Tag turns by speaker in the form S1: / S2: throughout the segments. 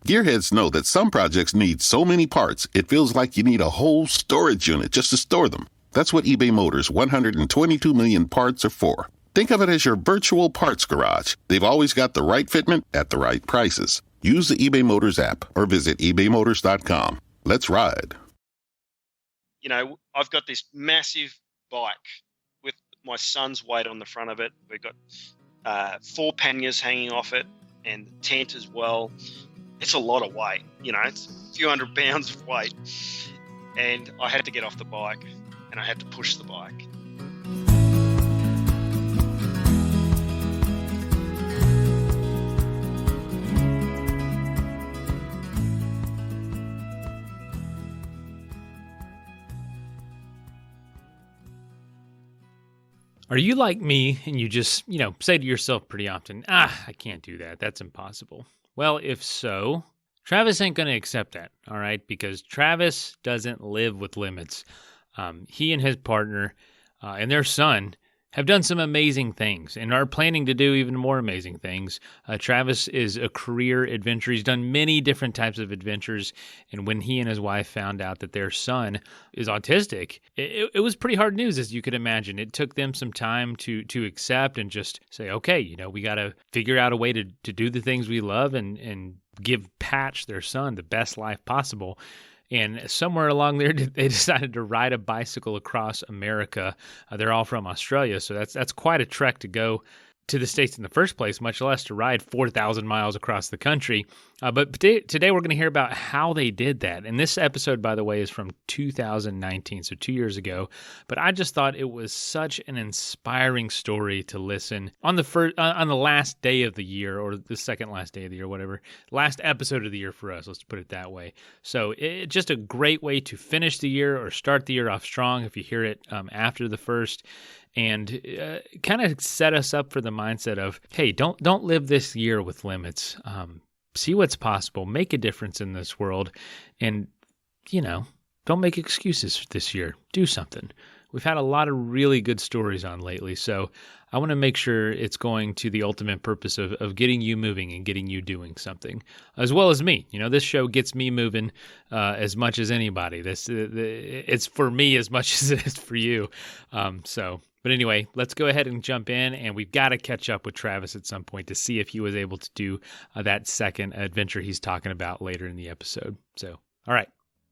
S1: Gearheads know that some projects need so many parts, it feels like you need a whole storage unit just to store them. That's what eBay Motors' 122 million parts are for. Think of it as your virtual parts garage. They've always got the right fitment at the right prices. Use the eBay Motors app or visit ebaymotors.com. Let's ride.
S2: You know, I've got this massive bike with my son's weight on the front of it. We've got 4 panniers hanging off it and the tent as well. It's a lot of weight, you know, it's a few hundred pounds of weight. And I had to get off the bike and I had to push the bike.
S3: Are you like me and you just, say to yourself pretty often, I can't do that. That's impossible. Well, if so, Travis ain't going to accept that, all right? Because Travis doesn't live with limits. He and his partner and their son have done some amazing things and are planning to do even more amazing things. Travis is a career adventurer. He's done many different types of adventures. And when he and his wife found out that their son is autistic, it was pretty hard news, as you could imagine. It took them some time to accept and just say, okay, we got to figure out a way to do the things we love and give Patch, their son, the best life possible. And somewhere along there, they decided to ride a bicycle across America. They're all from Australia, so that's quite a trek to go to the States in the first place, much less to ride 4,000 miles across the country. But today we're going to hear about how they did that. And this episode, by the way, is from 2019, so 2 years ago. But I just thought it was such an inspiring story to listen on the last day of the year, or the second last day of the year, whatever. Last episode of the year for us, let's put it that way. So it's just a great way to finish the year or start the year off strong if you hear it after the first. And kind of set us up for the mindset of, hey, don't live this year with limits. See what's possible. Make a difference in this world. And, don't make excuses this year. Do something. We've had a lot of really good stories on lately, so I want to make sure it's going to the ultimate purpose of getting you moving and getting you doing something, as well as me. This show gets me moving as much as anybody. It's for me as much as it is for you. But anyway, let's go ahead and jump in, and we've got to catch up with Travis at some point to see if he was able to do that second adventure he's talking about later in the episode. So, all right,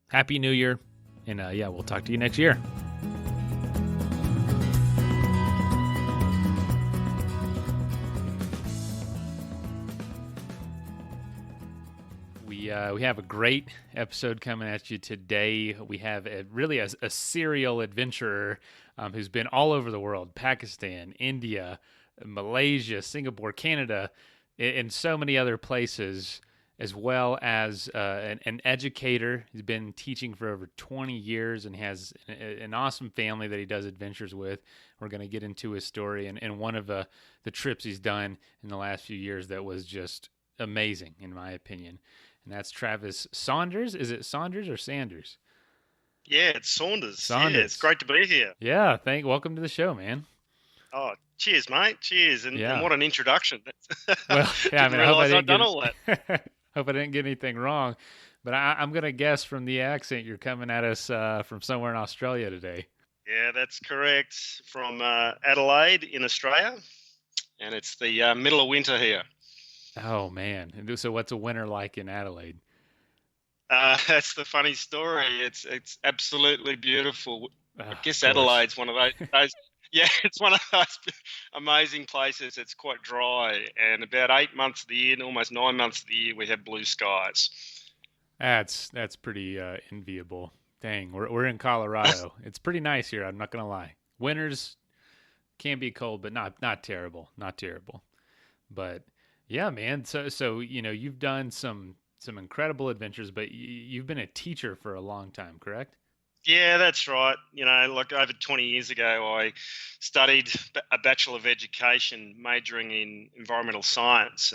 S3: Happy New Year, and we'll talk to you next year. We have a great episode coming at you today. We have a serial adventurer who's been all over the world: Pakistan, India, Malaysia, Singapore, Canada, and so many other places, as well as an educator. He's been teaching for over 20 years and has an awesome family that he does adventures with. We're going to get into his story and one of the trips he's done in the last few years that was just amazing, in my opinion. And that's Travis Saunders. Is it Saunders or Sanders?
S2: Yeah, it's Saunders. Yeah, it's great to be here.
S3: Yeah, welcome to the show, man.
S2: Oh, cheers, mate. Cheers. And what an introduction.
S3: Well, yeah, I hope
S2: I've done all that.
S3: Hope I didn't get anything wrong. But I'm going to guess from the accent you're coming at us from somewhere in Australia today.
S2: Yeah, that's correct. From Adelaide in Australia. And it's the middle of winter here.
S3: Oh, man. And so what's a winter like in Adelaide?
S2: That's the funny story. It's absolutely beautiful. I guess Adelaide's one of those. Yeah, it's one of those amazing places. It's quite dry, and about 8 months of the year, and almost 9 months of the year, we have blue skies.
S3: That's pretty enviable. Dang, we're in Colorado. It's pretty nice here. I'm not gonna lie. Winters can be cold, but not terrible. Not terrible. But yeah, man. So you've done some incredible adventures, but you've been a teacher for a long time, correct?
S2: Yeah, that's right. Like over 20 years ago, I studied a Bachelor of Education, majoring in environmental science.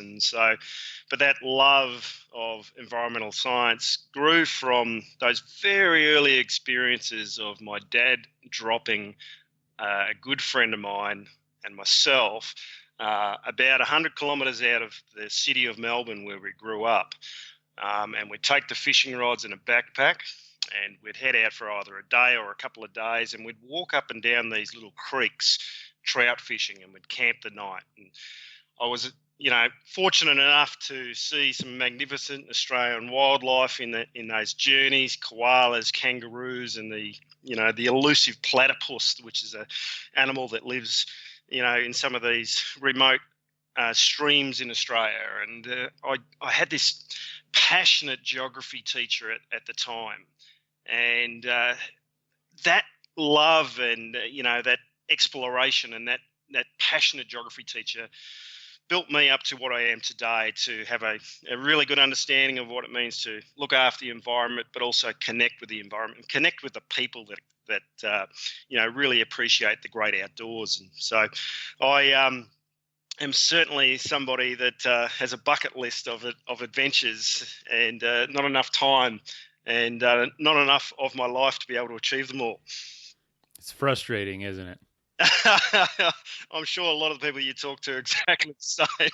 S2: But that love of environmental science grew from those very early experiences of my dad dropping a good friend of mine and myself about 100 kilometres out of the city of Melbourne where we grew up. and we'd take the fishing rods in a backpack, and we'd head out for either a day or a couple of days, and we'd walk up and down these little creeks, trout fishing, and we'd camp the night. And I was, fortunate enough to see some magnificent Australian wildlife in those journeys: koalas, kangaroos, and the elusive platypus, which is a animal that lives, in some of these remote streams in Australia. And I had this passionate geography teacher at the time, and that love and that exploration and that passionate geography teacher built me up to what I am today, to have a really good understanding of what it means to look after the environment, but also connect with the environment and connect with the people that really appreciate the great outdoors. And so I am certainly somebody that has a bucket list of adventures, and not enough time and not enough of my life to be able to achieve them all.
S3: It's frustrating, isn't it?
S2: I'm sure a lot of the people you talk to are exactly the same.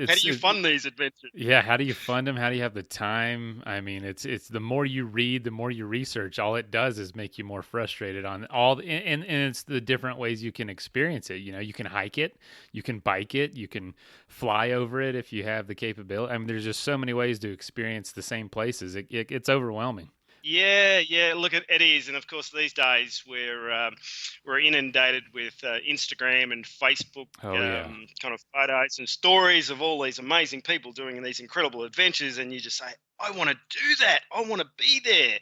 S2: How do you fund these adventures?
S3: Yeah, how do you fund them? How do you have the time? I mean, it's the more you read, the more you research, all it does is make you more frustrated on and it's the different ways you can experience it. You can hike it, you can bike it, you can fly over it if you have the capability. I mean, there's just so many ways to experience the same places. It's overwhelming.
S2: Yeah. Look, it is, and of course these days we're inundated with Instagram and Facebook kind of photos and stories of all these amazing people doing these incredible adventures, and you just say, I want to do that. I want to be there.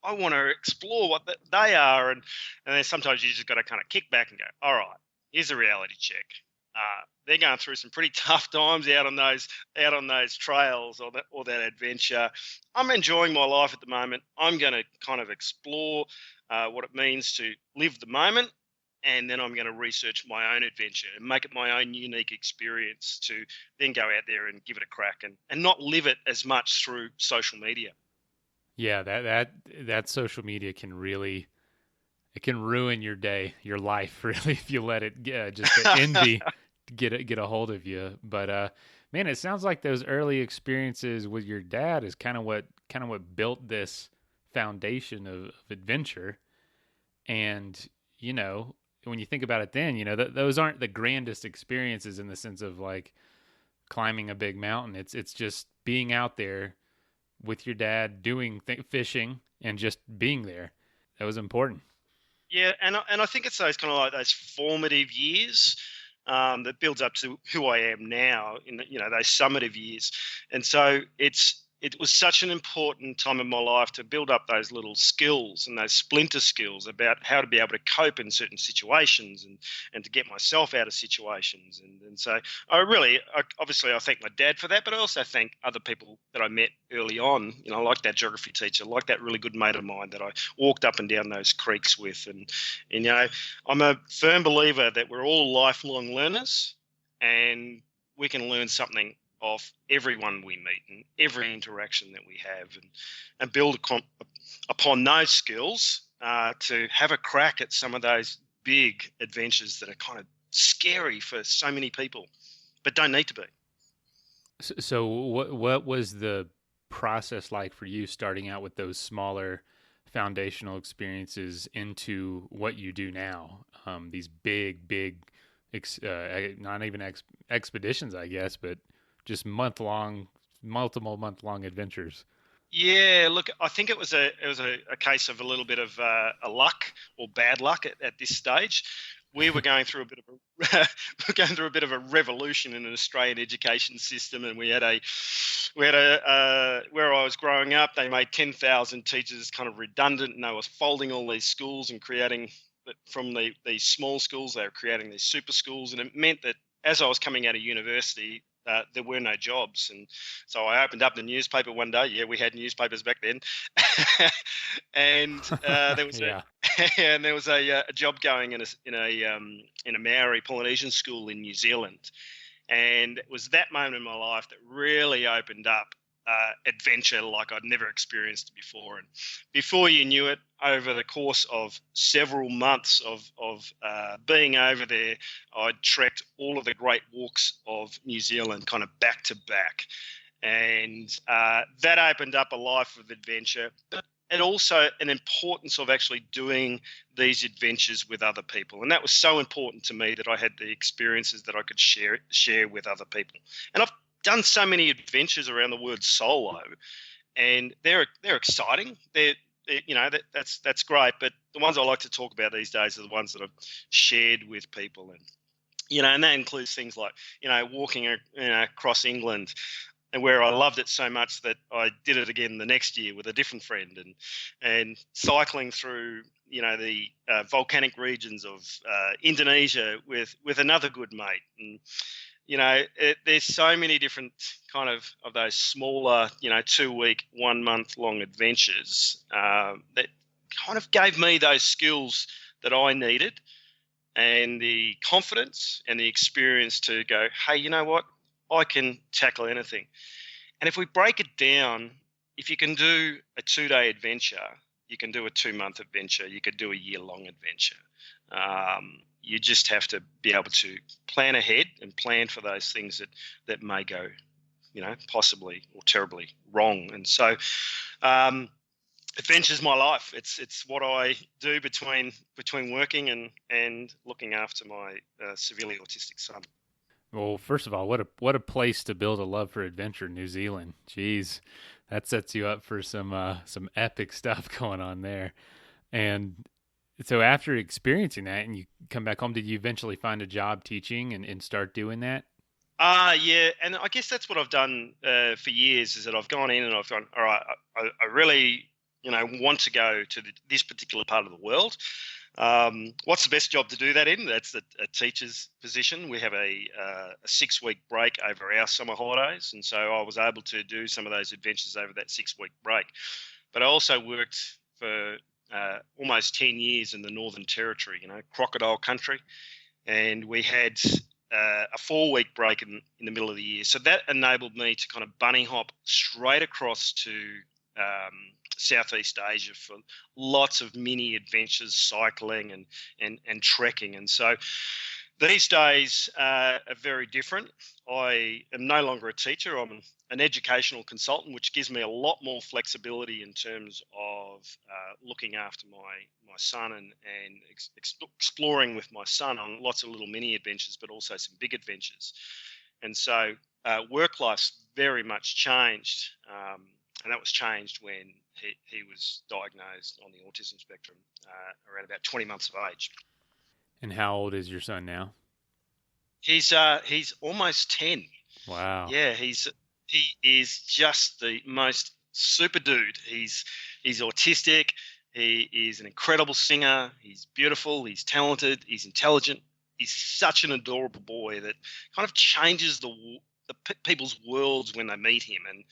S2: I want to explore what they are, and then sometimes you just got to kind of kick back and go, all right, here's a reality check. They're going through some pretty tough times out on those trails or that adventure. I'm enjoying my life at the moment. I'm going to kind of explore what it means to live the moment, and then I'm going to research my own adventure and make it my own unique experience to then go out there and give it a crack and not live it as much through social media.
S3: Yeah, that social media can really, it can ruin your day, your life, really, if you let it just the envy get a hold of you. But man, it sounds like those early experiences with your dad is kind of what built this foundation of adventure. And when you think about it, then those aren't the grandest experiences in the sense of like climbing a big mountain. It's just being out there with your dad, doing fishing, and just being there. That was important.
S2: Yeah, and I think it's those kind of like those formative years that builds up to who I am now in those summative years. And so it was such an important time in my life to build up those little skills and those splinter skills about how to be able to cope in certain situations and to get myself out of situations. And so I thank my dad for that, but I also thank other people that I met early on, like that geography teacher, like that really good mate of mine that I walked up and down those creeks with. And I'm a firm believer that we're all lifelong learners, and we can learn something of everyone we meet and every interaction that we have, and build upon those skills to have a crack at some of those big adventures that are kind of scary for so many people, but don't need to be.
S3: So what was the process like for you starting out with those smaller foundational experiences into what you do now? These big, not even expeditions, I guess, but just multiple month-long adventures.
S2: Yeah, look, I think it was a case of a little bit of a luck or bad luck at this stage. We were going through a bit of a revolution in an Australian education system, and we had a where I was growing up, they made 10,000 teachers kind of redundant, and they were folding all these schools and creating from these small schools, they were creating these super schools, and it meant that as I was coming out of university, there were no jobs. And so I opened up the newspaper one day. Yeah, we had newspapers back then. And there was a job going in a Maori Polynesian school in New Zealand. And it was that moment in my life that really opened up adventure like I'd never experienced before. And before you knew it, over the course of several months of being over there, I'd trekked all of the great walks of New Zealand kind of back to back. And that opened up a life of adventure, but and also an importance of actually doing these adventures with other people. And that was so important to me, that I had the experiences that I could share with other people. And I've done so many adventures around the world solo, and they're exciting. That's great. But the ones I like to talk about these days are the ones that I've shared with people. And and that includes things like, walking across England, and where I loved it so much that I did it again the next year with a different friend, and cycling through the volcanic regions of Indonesia with another good mate. And there's so many different kind of those smaller 2-week, 1 month long adventures that kind of gave me those skills that I needed, and the confidence and the experience to go, hey, you know what? I can tackle anything. And if we break it down, if you can do a 2-day adventure, you can do a 2-month adventure, you could do a year-long adventure. You just have to be able to plan ahead and plan for those things that may go, possibly or terribly wrong. And so adventure's my life. It's what I do between working and looking after my severely autistic son.
S3: Well, first of all, what a place to build a love for adventure, New Zealand. Jeez, that sets you up for some epic stuff going on there. And so after experiencing that and you come back home, did you eventually find a job teaching and start doing that?
S2: Yeah, and I guess that's what I've done for years, is that I've gone in and I've gone, all right, I really want to go to this particular part of the world. What's the best job to do that in? That's a teacher's position. We have a 6-week break over our summer holidays, and so I was able to do some of those adventures over that 6-week break. But I also worked for almost 10 years in the Northern Territory, crocodile country, and we had a 4-week break in the middle of the year. So that enabled me to kind of bunny hop straight across to Southeast Asia for lots of mini adventures, cycling and trekking. And so these days are very different. I am no longer a teacher. I'm an educational consultant, which gives me a lot more flexibility in terms of looking after my son and exploring with my son on lots of little mini adventures, but also some big adventures. And so work life's very much changed. And that was changed when he was diagnosed on the autism spectrum around about 20 months of age.
S3: And how old is your son now?
S2: He's almost 10.
S3: Wow.
S2: Yeah, he is just the most super dude. He's autistic. He is an incredible singer. He's beautiful. He's talented. He's intelligent. He's such an adorable boy that kind of changes the people's worlds when they meet him. And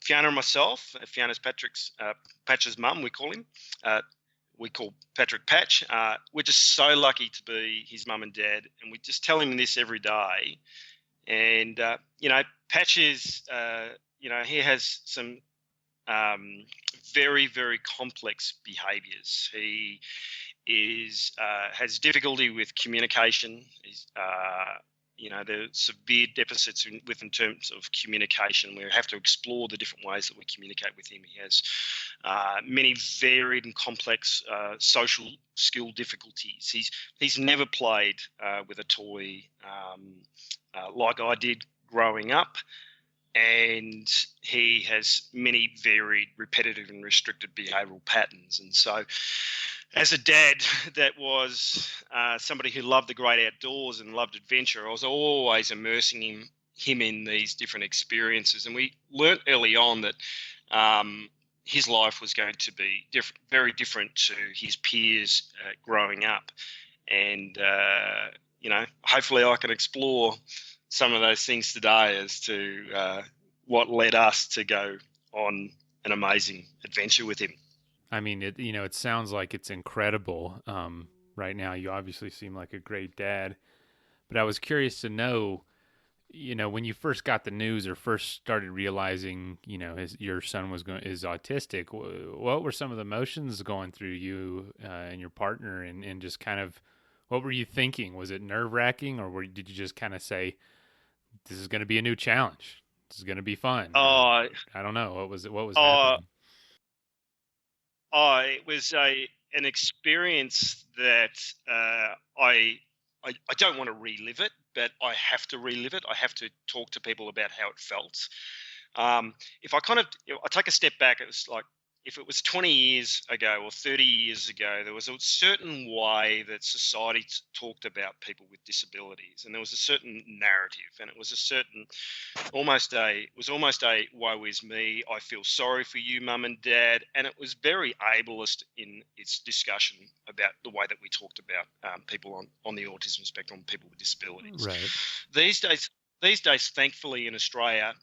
S2: Fiona and myself, Fiona's Patch's mum, we call him. We call Patrick Patch. We're just so lucky to be his mum and dad, and we just tell him this every day. And Patch is, he has some very, very complex behaviours. He has difficulty with communication. There are severe deficits in terms of communication. We have to explore the different ways that we communicate with him. He has many varied and complex social skill difficulties. He's never played with a toy like I did growing up, and he has many varied, repetitive and restricted behavioural patterns. And so as a dad that was somebody who loved the great outdoors and loved adventure, I was always immersing him in these different experiences. And we learnt early on that his life was going to be very different to his peers growing up. And, hopefully I can explore some of those things today as to what led us to go on an amazing adventure with him.
S3: I mean, it sounds like it's incredible. Right now, you obviously seem like a great dad, but I was curious to know, when you first got the news or first started realizing, your son is autistic, what were some of the emotions going through you and your partner, and just kind of, what were you thinking? Was it nerve-wracking, or did you just kind of say, this is going to be a new challenge? it's going to be fun.
S2: Oh,
S3: I don't know. What was
S2: oh,
S3: happening?
S2: it was an experience that I don't want to relive it, but I have to relive it. I have to talk to people about how it felt. If I I take a step back, it was like if it was 20 years ago or 30 years ago, there was a certain way that society talked about people with disabilities, and there was a certain narrative, and it was a certain almost a woe is me, I feel sorry for you, mum and dad, and it was very ableist in its discussion about the way that we talked about people on the autism spectrum, people with disabilities.
S3: Right.
S2: These days, thankfully in Australia,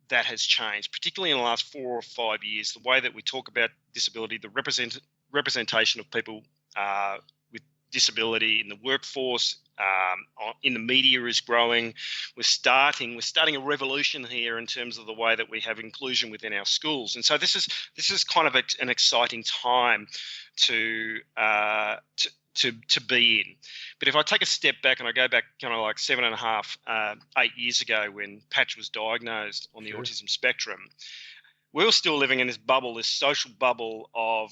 S2: that has changed, particularly in the last 4 or 5 years. The way that we talk about disability, the representation of people with disability in the workforce, in the media is growing. We're starting a revolution here in terms of the way that we have inclusion within our schools, and so this is kind of an exciting time to be in. But if I take a step back and I go back kind of like 7.5, 8 years ago when Patch was diagnosed on the autism spectrum, we were still living in this bubble, this social bubble of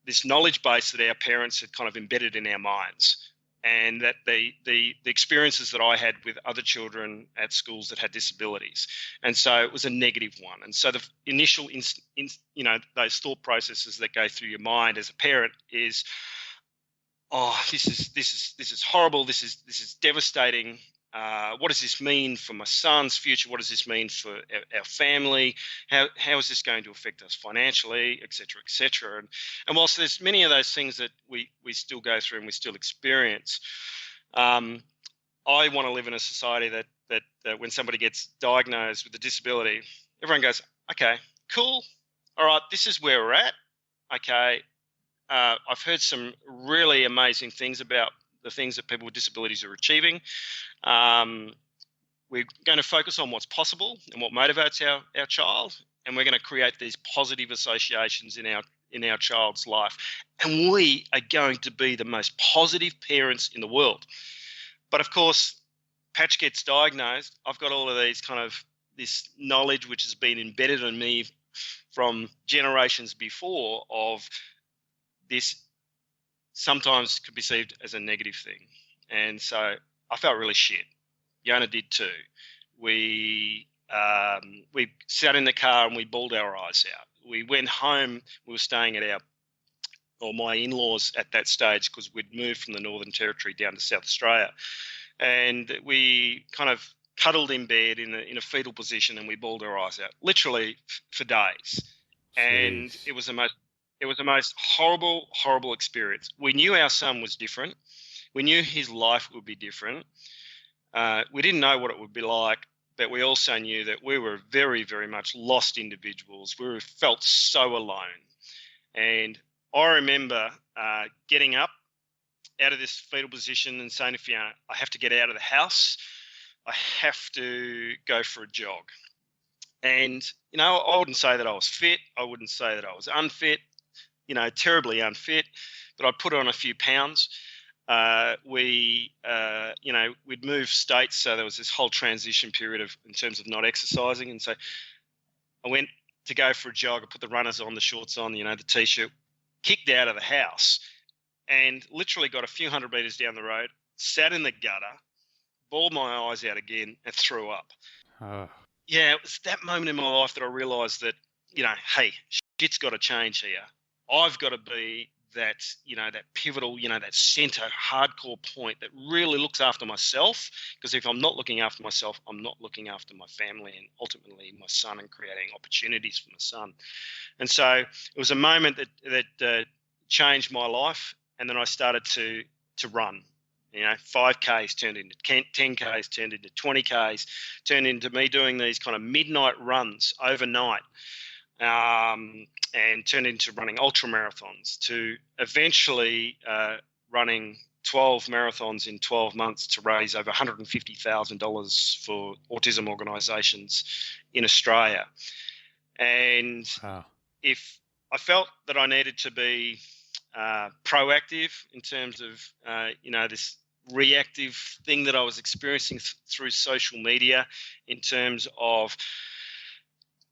S2: this knowledge base that our parents had kind of embedded in our minds. And that the experiences that I had with other children at schools that had disabilities, and so it was a negative one. And so the initial, those thought processes that go through your mind as a parent is, oh, this is horrible. This is devastating. What does this mean for my son's future? What does this mean for our family? How is this going to affect us financially, et cetera, et cetera? And whilst there's many of those things that we still go through and we still experience, I want to live in a society that when somebody gets diagnosed with a disability, everyone goes, okay, cool. All right, this is where we're at. Okay. I've heard some really amazing things about the things that people with disabilities are achieving. We're going to focus on what's possible and what motivates our child, and we're going to create these positive associations in our child's life. And we are going to be the most positive parents in the world. But of course, Patch gets diagnosed. I've got all of this knowledge which has been embedded in me from generations before of this sometimes could be perceived as a negative thing. And so I felt really shit. Fiona did too. We sat in the car and we bawled our eyes out. We went home. We were staying at my in-laws at that stage because we'd moved from the Northern Territory down to South Australia. And we kind of cuddled in bed in a fetal position and we bawled our eyes out, literally for days. Jeez. And it was the most horrible, horrible experience. We knew our son was different. We knew his life would be different. We didn't know what it would be like, but we also knew that we were very, very much lost individuals. We felt so alone. And I remember getting up out of this fetal position and saying to Fiona, I have to get out of the house. I have to go for a jog. And, I wouldn't say that I was fit. I wouldn't say that I was unfit, terribly unfit, but I put on a few pounds. We'd moved states, so there was this whole transition period in terms of not exercising. And so I went to go for a jog. I put the runners on, the shorts on, the T-shirt, kicked out of the house and literally got a few hundred metres down the road, sat in the gutter, bawled my eyes out again and threw up. Yeah, it was that moment in my life that I realised that, hey, shit's got to change here. I've got to be that pivotal, that centre hardcore point that really looks after myself, because if I'm not looking after myself, I'm not looking after my family and ultimately my son and creating opportunities for my son. And so it was a moment that changed my life, and then I started to run. 5Ks turned into 10Ks, turned into 20Ks, turned into me doing these kind of midnight runs overnight. And turned into running ultra marathons, to eventually running 12 marathons in 12 months to raise over $150,000 for autism organisations in Australia. And if I felt that I needed to be proactive in terms of reactive thing that I was experiencing through social media in terms of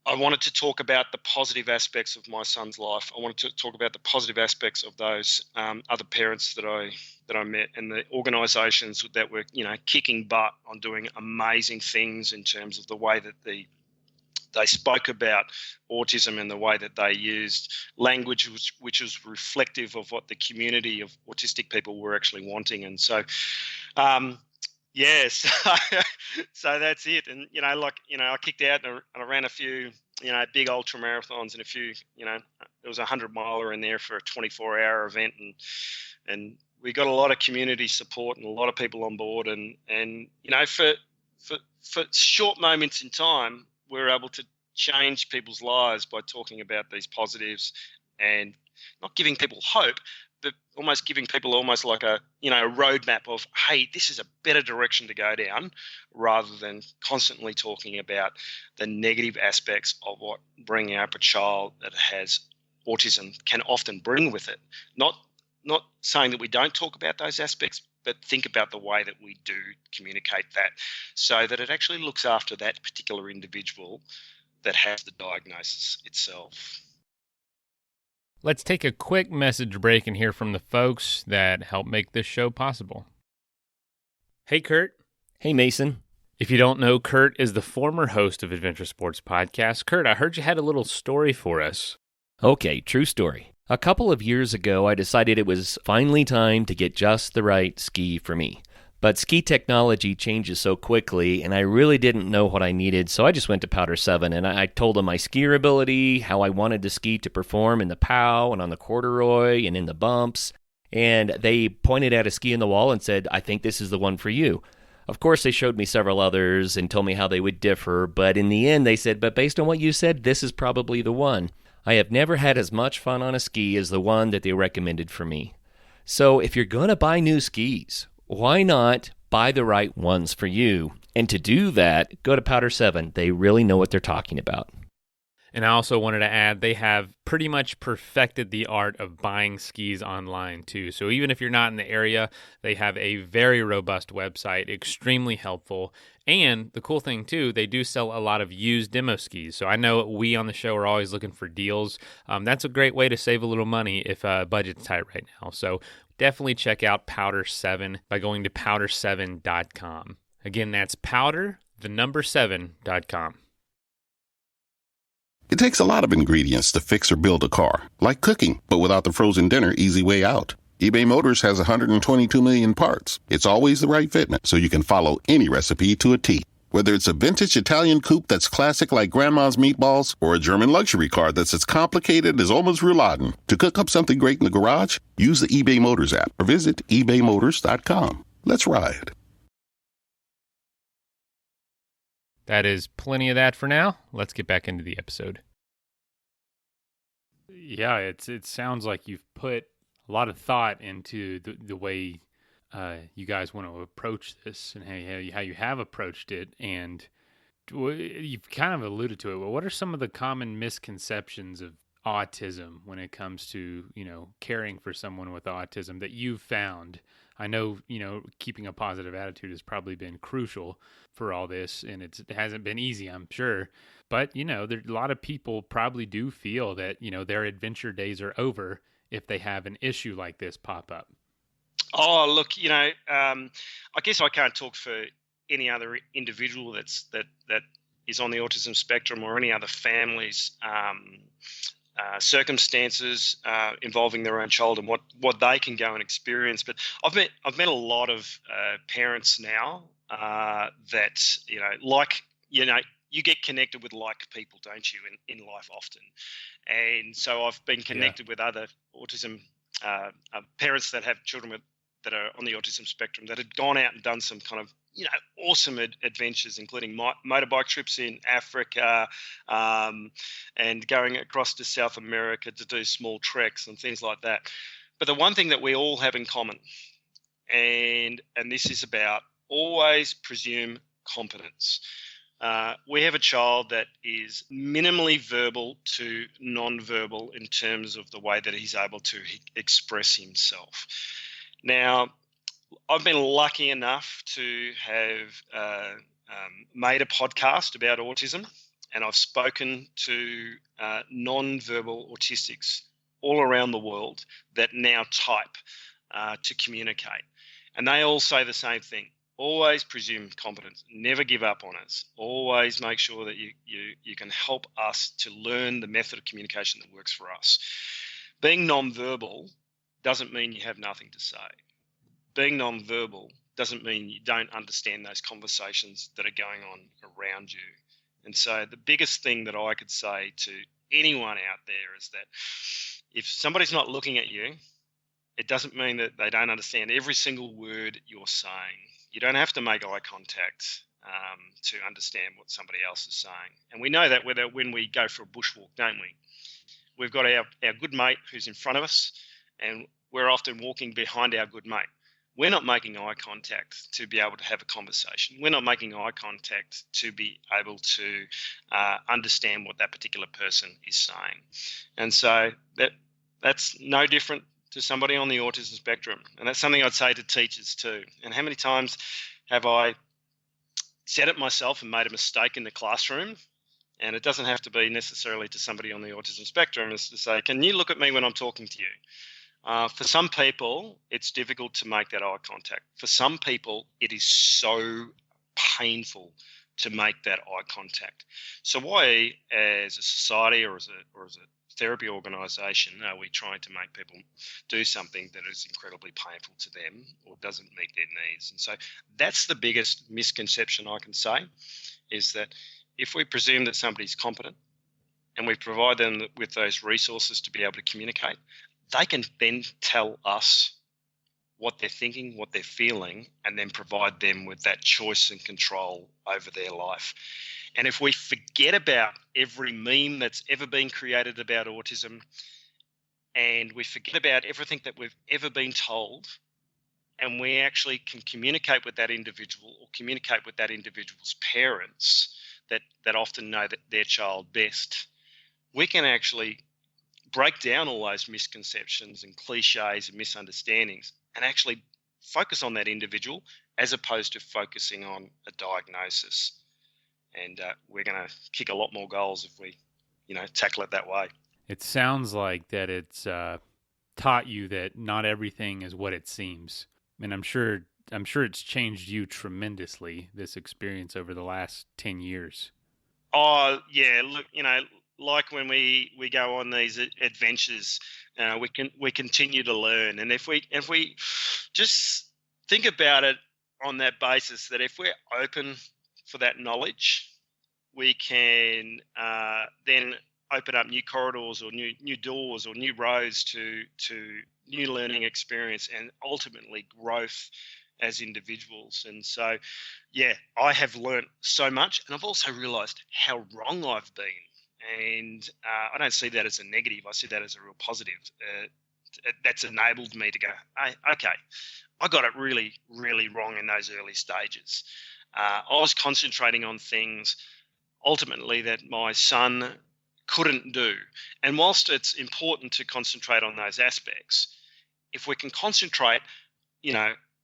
S2: I wanted to talk about the positive aspects of my son's life. I wanted to talk about the positive aspects of those other parents that I met, and the organisations that were, kicking butt on doing amazing things in terms of the way that they spoke about autism and the way that they used language which was reflective of what the community of autistic people were actually wanting. And so, yes, so that's it. And, I kicked out and I ran a few, big ultra marathons and a few, there was a 100-miler in there for a 24-hour event. And we got a lot of community support and a lot of people on board. And for short moments in time, we're able to change people's lives by talking about these positives and not giving people hope, but almost giving people almost like a roadmap of, hey, this is a better direction to go down, rather than constantly talking about the negative aspects of what bringing up a child that has autism can often bring with it. Not saying that we don't talk about those aspects, but think about the way that we do communicate that so that it actually looks after that particular individual that has the diagnosis itself.
S3: Let's take a quick message break and hear from the folks that help make this show possible. Hey, Kurt.
S4: Hey, Mason.
S3: If you don't know, Kurt is the former host of Adventure Sports Podcast. Kurt, I heard you had a little story for us.
S4: Okay, true story. A couple of years ago, I decided it was finally time to get just the right ski for me. But ski technology changes so quickly, and I really didn't know what I needed, so I just went to Powder 7, and I told them my skier ability, how I wanted the ski to perform in the POW and on the corduroy and in the bumps, and they pointed at a ski in the wall and said, I think this is the one for you. Of course, they showed me several others and told me how they would differ, but in the end, they said, but based on what you said, this is probably the one. I have never had as much fun on a ski as the one that they recommended for me. So if you're going to buy new skis, why not buy the right ones for you? And to do that, go to Powder 7. They really know what they're talking about.
S3: And I also wanted to add, they have pretty much perfected the art of buying skis online too. So even if you're not in the area, they have a very robust website, extremely helpful. And the cool thing too, they do sell a lot of used demo skis. So I know we on the show are always looking for deals. That's a great way to save a little money if budget's tight right now. So definitely check out Powder 7 by going to powder7.com. Again, that's powder7.com.
S1: It takes a lot of ingredients to fix or build a car, like cooking, but without the frozen dinner easy way out. eBay Motors has 122 million parts. It's always the right fitment, so you can follow any recipe to a T. Whether it's a vintage Italian coupe that's classic like Grandma's meatballs, or a German luxury car that's as complicated as Oma's rouladen, to cook up something great in the garage, use the eBay Motors app or visit ebaymotors.com. Let's ride.
S3: That is plenty of that for now. Let's get back into the episode. Yeah, it sounds like you've put a lot of thought into the way you guys want to approach this and how you have approached it. And you've kind of alluded to it. But what are some of the common misconceptions of autism when it comes to, caring for someone with autism that you've found? I know, keeping a positive attitude has probably been crucial for all this, and it hasn't been easy, I'm sure. But, there a lot of people probably do feel that, their adventure days are over if they have an issue like this pop up.
S2: Oh, look, I guess I can't talk for any other individual that is on the autism spectrum or any other families. Circumstances involving their own child and what they can go and experience. But I've met a lot of parents now that you get connected with like people, don't you, in life often. And so I've been connected with other autism parents that have children that are on the autism spectrum that had gone out and done some kind of awesome adventures, including motorbike trips in Africa and going across to South America to do small treks and things like that. But the one thing that we all have in common, and this is about always presume competence. We have a child that is minimally verbal to non-verbal in terms of the way that he's able to express himself. Now, I've been lucky enough to have made a podcast about autism, and I've spoken to non-verbal autistics all around the world that now type to communicate. And they all say the same thing. Always presume competence. Never give up on us. Always make sure that you can help us to learn the method of communication that works for us. Being non-verbal doesn't mean you have nothing to say. Being non-verbal doesn't mean you don't understand those conversations that are going on around you. And so the biggest thing that I could say to anyone out there is that if somebody's not looking at you, it doesn't mean that they don't understand every single word you're saying. You don't have to make eye contact to understand what somebody else is saying. And we know that when we go for a bushwalk, don't we? We've got our good mate who's in front of us, and we're often walking behind our good mate. We're not making eye contact to be able to have a conversation. We're not making eye contact to be able to understand what that particular person is saying. And so that's no different to somebody on the autism spectrum. And that's something I'd say to teachers too. And how many times have I said it myself and made a mistake in the classroom? And it doesn't have to be necessarily to somebody on the autism spectrum. It's to say, can you look at me when I'm talking to you? For some people, it's difficult to make that eye contact. For some people, it is so painful to make that eye contact. So why, as a society or as a therapy organisation, are we trying to make people do something that is incredibly painful to them or doesn't meet their needs? And so that's the biggest misconception I can say, is that if we presume that somebody's competent and we provide them with those resources to be able to communicate, they can then tell us what they're thinking, what they're feeling, and then provide them with that choice and control over their life. And if we forget about every meme that's ever been created about autism, and we forget about everything that we've ever been told, and we actually can communicate with that individual or communicate with that individual's parents that often know that their child best, we can actually break down all those misconceptions and cliches and misunderstandings and actually focus on that individual as opposed to focusing on a diagnosis. And we're going to kick a lot more goals if we, tackle it that way.
S3: It sounds like that it's taught you that not everything is what it seems. And I'm sure it's changed you tremendously, this experience over the last 10 years.
S2: Oh, yeah. Look, like when we go on these adventures, we continue to learn. And if we just think about it on that basis, that if we're open for that knowledge, we can then open up new corridors or new doors or new roads to new learning experience and ultimately growth as individuals. And so, yeah, I have learned so much, and I've also realised how wrong I've been. And I don't see that as a negative. I see that as a real positive. That's enabled me to go, okay, I got it really, really wrong in those early stages. I was concentrating on things ultimately that my son couldn't do. And whilst it's important to concentrate on those aspects, if we can concentrate,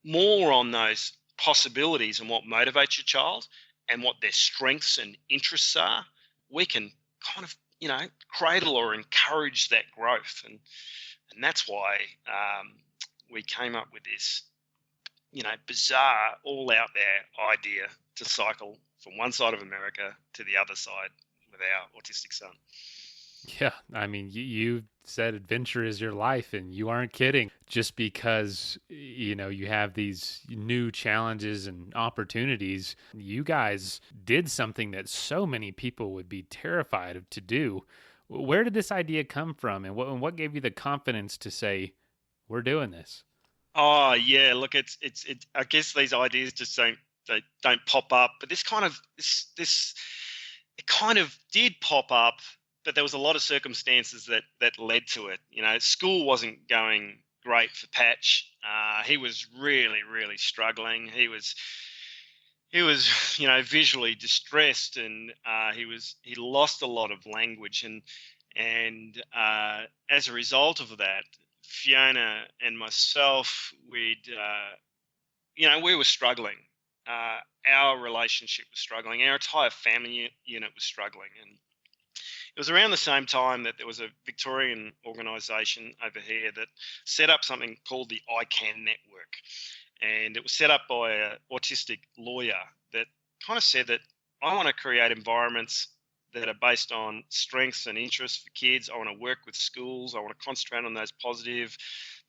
S2: more on those possibilities and what motivates your child and what their strengths and interests are, we can kind of, cradle or encourage that growth. And that's why we came up with this, bizarre, all out there idea to cycle from one side of America to the other side with our autistic son.
S3: Yeah, I mean, you said adventure is your life, and you aren't kidding. Just because, you have these new challenges and opportunities, you guys did something that so many people would be terrified of to do. Where did this idea come from, and what gave you the confidence to say, we're doing this?
S2: Oh, yeah, look, it's I guess these ideas just don't pop up, but this kind of did pop up. But there was a lot of circumstances that led to it. School wasn't going great for Patch. He was really, really struggling. He was visually distressed, and he lost a lot of language, and as a result of that, Fiona and myself, we'd we were struggling. Our relationship was struggling. Our entire family unit was struggling. And it was around the same time that there was a Victorian organisation over here that set up something called the ICANN network. And it was set up by an autistic lawyer that kind of said that I want to create environments that are based on strengths and interests for kids. I want to work with schools. I want to concentrate on those positive.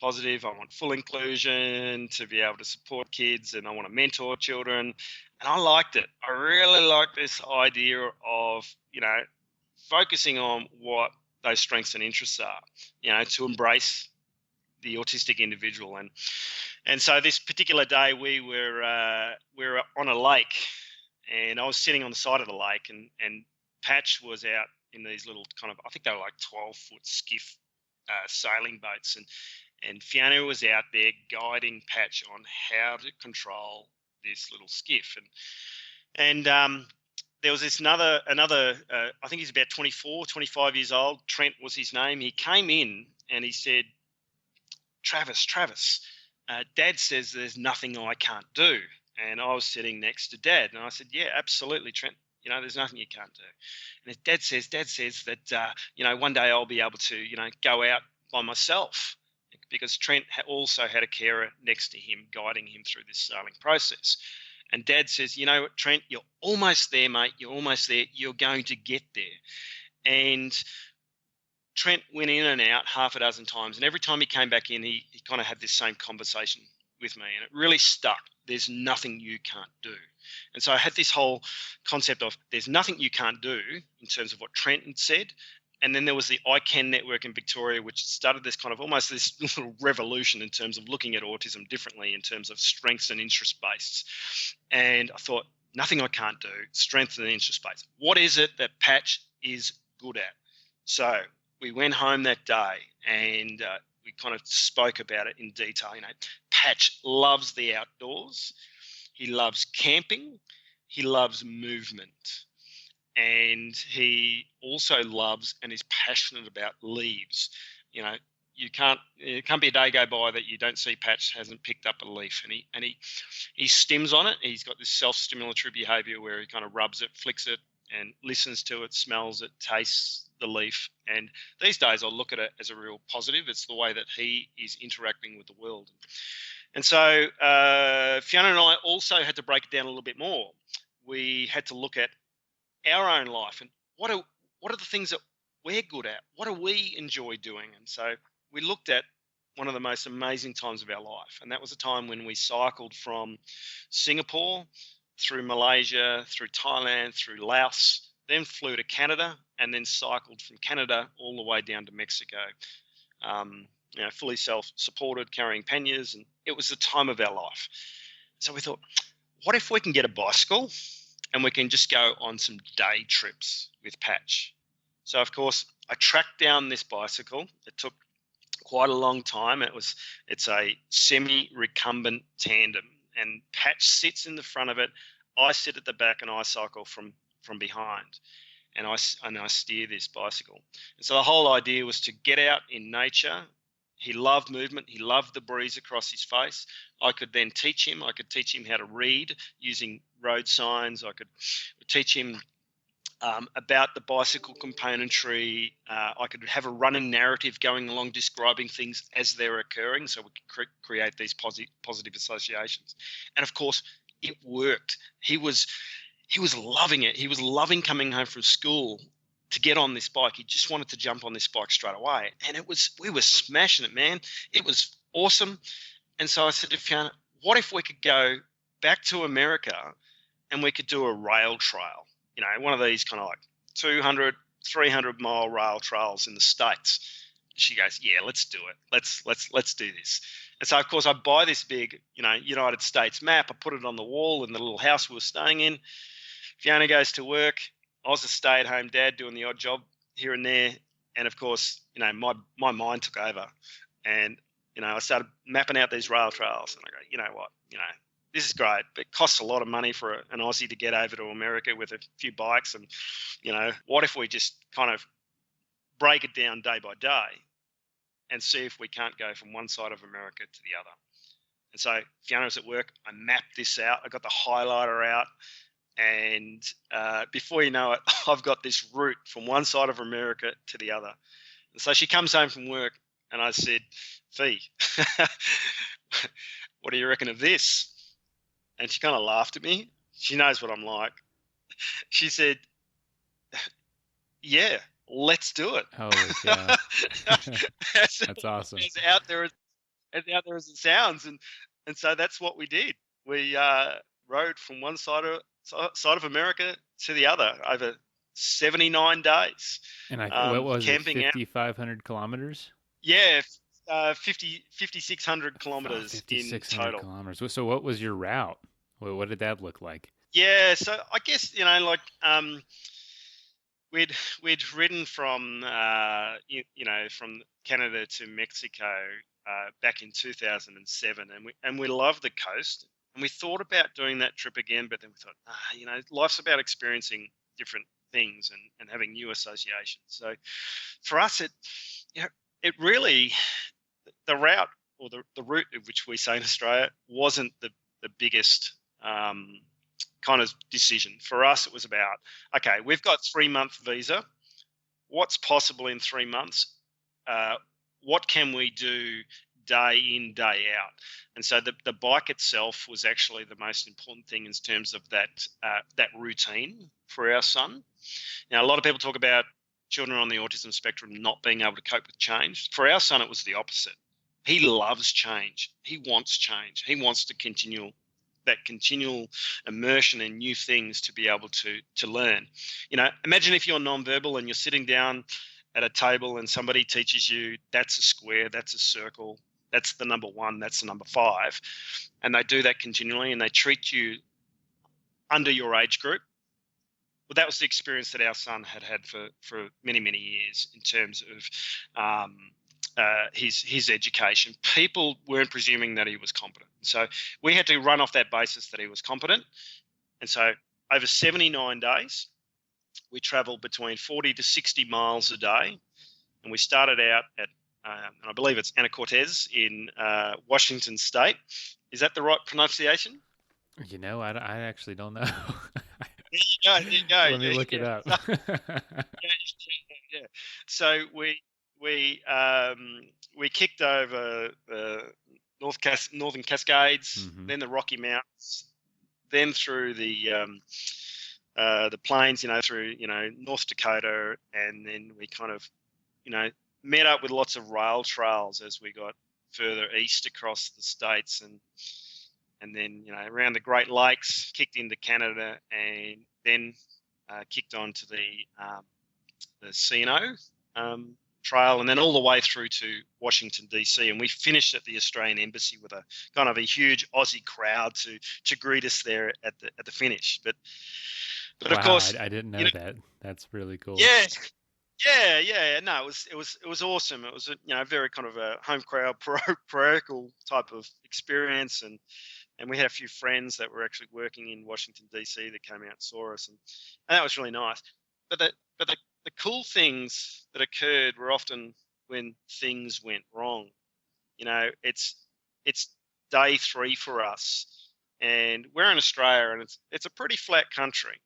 S2: I want full inclusion to be able to support kids, and I want to mentor children. And I liked it. I really liked this idea of, focusing on what those strengths and interests are, to embrace the autistic individual. And so this particular day we were on a lake, and I was sitting on the side of the lake, and Patch was out in these little kind of, I think they were like 12-foot skiff sailing boats, and Fiona was out there guiding Patch on how to control this little skiff. And there was this another I think he's about 24, 25 years old. Trent was his name. He came in and he said, Travis, Dad says there's nothing I can't do. And I was sitting next to Dad, and I said, yeah, absolutely, Trent. There's nothing you can't do. And his Dad says that, one day I'll be able to, go out by myself, because Trent also had a carer next to him guiding him through this sailing process. And Dad says, you know what, Trent, you're almost there, mate. You're almost there. You're going to get there. And Trent went in and out half a dozen times. And every time he came back in, he kind of had this same conversation with me. And it really stuck. There's nothing you can't do. And so I had this whole concept of there's nothing you can't do in terms of what Trent had said. And then there was the ICANN network in Victoria, which started this kind of almost this little revolution in terms of looking at autism differently in terms of strengths and interest based. And I thought, nothing I can't do, strengths and interest based. What is it that Patch is good at? So we went home that day and we kind of spoke about it in detail. Patch loves the outdoors. He loves camping. He loves movement. And he also loves and is passionate about leaves. It can't be a day go by that you don't see Patch hasn't picked up a leaf, and he stims on it. He's got this self-stimulatory behaviour where he kind of rubs it, flicks it, and listens to it, smells it, tastes the leaf. And these days I look at it as a real positive. It's the way that he is interacting with the world. And so Fiona and I also had to break it down a little bit more. We had to look at our own life and what are the things that we're good at? What do we enjoy doing? And so we looked at one of the most amazing times of our life, and that was a time when we cycled from Singapore through Malaysia, through Thailand, through Laos, then flew to Canada, and then cycled from Canada all the way down to Mexico. Fully self-supported, carrying panniers, and it was the time of our life. So we thought, what if we can get a bicycle and we can just go on some day trips with Patch? So, of course, I tracked down this bicycle. It took quite a long time. It's a semi-recumbent tandem, and Patch sits in the front of it. I sit at the back and I cycle from behind, and I steer this bicycle. And so the whole idea was to get out in nature. He loved movement. He loved the breeze across his face. I could then teach him. I could teach him how to read using road signs. I could teach him about the bicycle componentry. I could have a running narrative going along describing things as they're occurring, so we could create these positive associations. And of course, it worked. He was loving it. He was loving coming home from school to get on this bike. He just wanted to jump on this bike straight away. And we were smashing it, man. It was awesome. And so I said to Fiona, what if we could go back to America and we could do a rail trail? One of these kind of like 200, 300 mile rail trails in the States. She goes, yeah, let's do it. Let's do this. And so, of course, I buy this big, United States map. I put it on the wall in the little house we were staying in. Fiona goes to work. I was a stay-at-home dad doing the odd job here and there. And, of course, my mind took over. And, I started mapping out these rail trails. And I go, you know what, this is great, but it costs a lot of money for an Aussie to get over to America with a few bikes. And, what if we just kind of break it down day by day and see if we can't go from one side of America to the other? And so Fiona was at work. I mapped this out. I got the highlighter out. And before you know it, I've got this route from one side of America to the other. And so she comes home from work and I said, Fee, what do you reckon of this? And she kind of laughed at me. She knows what I'm like. She said, yeah, let's do it.
S3: Holy cow. That's awesome.
S2: As out there as it sounds. And so that's what we did. We rode from one side of America to the other over 79 days.
S3: And what was
S2: camping
S3: it, 5,500 kilometers?
S2: Yeah, 5,600 kilometers
S3: 5,600
S2: in total.
S3: kilometers. So what was your route? What did that look like?
S2: Yeah, so I guess, we'd ridden from from Canada to Mexico back in 2007, and we loved the coast, and we thought about doing that trip again, but then we thought, life's about experiencing different things and having new associations. So for us, it really, the route or the route which we say in Australia wasn't the biggest kind of decision. For us, it was about, okay, we've got 3-month visa. What's possible in 3 months? What can we do day in, day out? And so the bike itself was actually the most important thing in terms of that routine for our son. Now, a lot of people talk about children on the autism spectrum not being able to cope with change. For our son, it was the opposite. He loves change. He wants change. He wants to continual immersion in new things to be able to learn. Imagine if you're nonverbal and you're sitting down at a table and somebody teaches you that's a square, that's a circle, that's the number 1, that's the number 5, and they do that continually and they treat you under your age group. Well, that was the experience that our son had for many, many years in terms of his education. People weren't presuming that he was competent. So we had to run off that basis that he was competent. And so over 79 days, we traveled between 40 to 60 miles a day. And we started out at, and I believe it's Anacortes in Washington State. Is that the right pronunciation?
S3: I actually don't know.
S2: There you go.
S3: Let me look it up.
S2: Yeah. So we kicked over Northern Cascades, then the Rocky Mountains, then through the plains, through North Dakota, and then we kind of met up with lots of rail trails as we got further east across the states, and then around the Great Lakes, kicked into Canada, and then kicked on to the C&O trail, and then all the way through to Washington DC, and we finished at the Australian Embassy with a kind of a huge Aussie crowd to greet us there at the finish. But
S3: wow,
S2: of course,
S3: I didn't know that. That's really cool.
S2: Yeah. No, it was awesome. It was a very kind of a home crowd parochial type of experience, and we had a few friends that were actually working in Washington DC that came out and saw us, and that was really nice. But the cool things that occurred were often when things went wrong. It's day 3 for us, and we're in Australia, and it's a pretty flat country,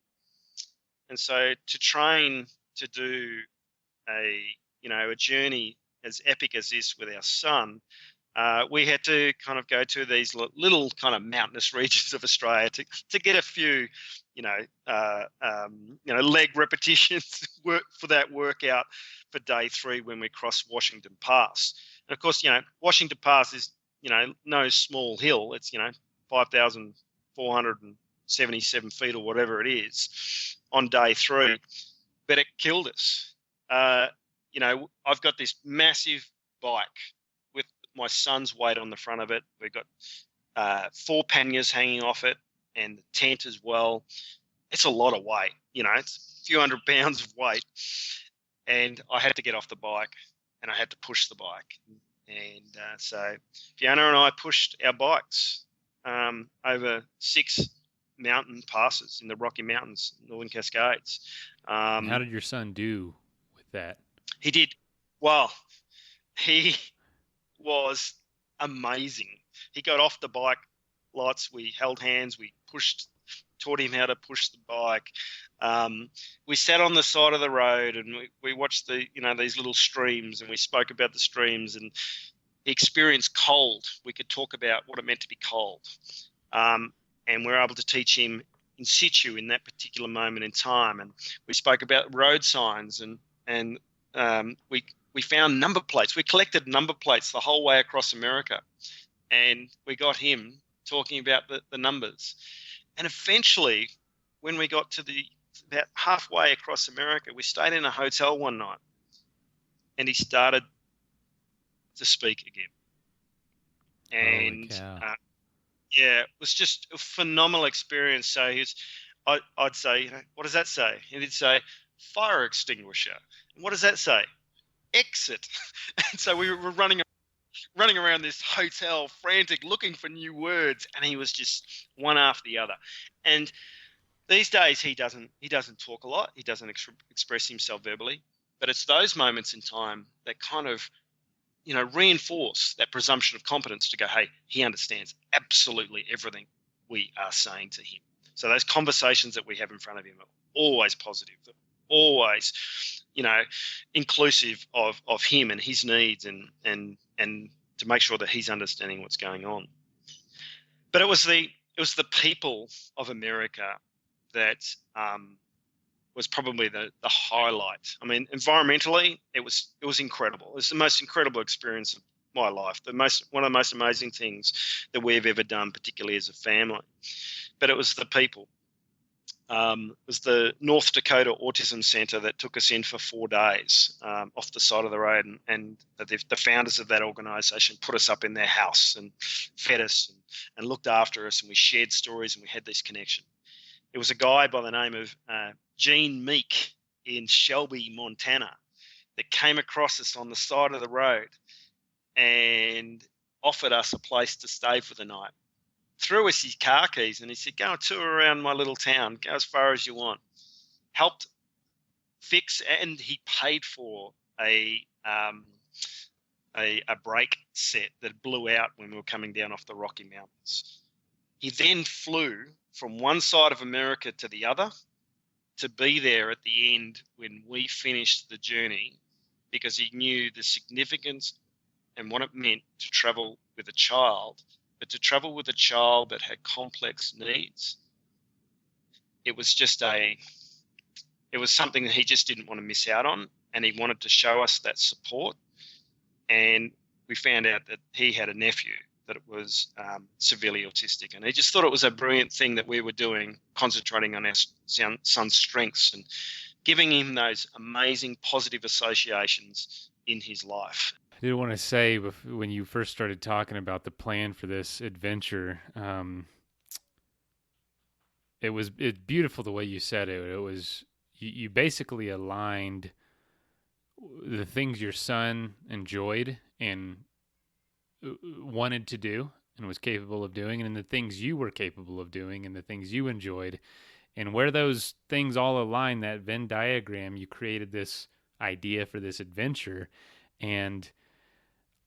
S2: and so to train to do a journey as epic as this with our son, we had to kind of go to these little kind of mountainous regions of Australia to get a few, leg repetitions for that workout for day 3 when we crossed Washington Pass. And of course, Washington Pass is, no small hill. It's, 5,477 feet or whatever it is on day 3, but it killed us. I've got this massive bike with my son's weight on the front of it. We've got 4 panniers hanging off it and the tent as well. It's a lot of weight, it's a few hundred pounds of weight. And I had to get off the bike and I had to push the bike. And so Fiona and I pushed our bikes over 6 mountain passes in the Rocky Mountains, Northern Cascades.
S3: How did your son do with that?
S2: He did well. He was amazing. He got off the bike lots. We held hands. We taught him how to push the bike. We sat on the side of the road and we watched these little streams, and we spoke about the streams, and he experienced cold. We could talk about what it meant to be cold. And we were able to teach him in situ in that particular moment in time. And we spoke about road signs, and we found number plates. We collected number plates the whole way across America, and we got him talking about the numbers. And eventually, when we got to about halfway across America, we stayed in a hotel one night, and he started to speak again. And it was just a phenomenal experience. So I'd say, what does that say? And he'd say, fire extinguisher. And what does that say? Exit. And so we were running around this hotel frantic, looking for new words, and he was just one after the other. And these days he doesn't talk a lot. He doesn't express himself verbally, but it's those moments in time that kind of, reinforce that presumption of competence to go, hey, he understands absolutely everything we are saying to him. So those conversations that we have in front of him are always positive, always, inclusive of him and his needs, and to make sure that he's understanding what's going on. But it was the people of America that was probably the highlight. I mean, environmentally, it was incredible. It was the most incredible experience of my life. One of the most amazing things that we've ever done, particularly as a family. But it was the people. It was the North Dakota Autism Center that took us in for 4 days off the side of the road, and the founders of that organization put us up in their house and fed us and looked after us, and we shared stories, and we had this connection. It was a guy by the name of Gene Meek in Shelby, Montana, that came across us on the side of the road and offered us a place to stay for the night. Threw us his car keys, and he said, go and tour around my little town, go as far as you want. Helped fix, and he paid for a brake set that blew out when we were coming down off the Rocky Mountains. He then flew from one side of America to the other to be there at the end when we finished the journey, because he knew the significance and what it meant to travel with a child. But to travel with a child that had complex needs, it was something that he just didn't want to miss out on, and he wanted to show us that support. And we found out that he had a nephew that was severely autistic, and he just thought it was a brilliant thing that we were doing, concentrating on our son's strengths and giving him those amazing positive associations in his life.
S3: I did want to say, when you first started talking about the plan for this adventure, it's beautiful the way you said it. It was, you basically aligned the things your son enjoyed and wanted to do and was capable of doing, and the things you were capable of doing and the things you enjoyed. And where those things all align, that Venn diagram, you created this idea for this adventure. And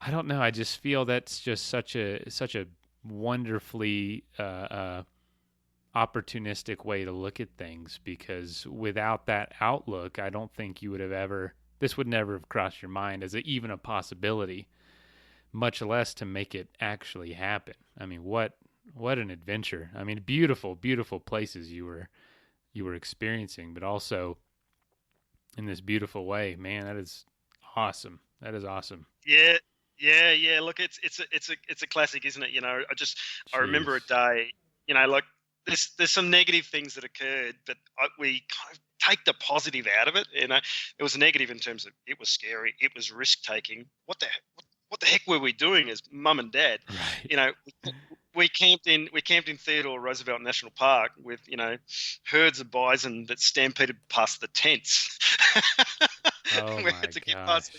S3: I don't know, I just feel that's just such a wonderfully opportunistic way to look at things, because without that outlook, I don't think you would have this would never have crossed your mind as even a possibility, much less to make it actually happen. I mean, what an adventure. I mean, beautiful, beautiful places you were experiencing, but also in this beautiful way. Man, that is awesome. That is awesome.
S2: Yeah. Look, it's a classic, isn't it? I remember a day, like there's some negative things that occurred, but we kind of take the positive out of it. It was negative in terms of it was scary, it was risk taking. What the heck were we doing as mum and dad? Right. We camped in Theodore Roosevelt National Park with herds of bison that stampeded past the tents.
S3: Oh
S2: we
S3: my
S2: had to
S3: gosh.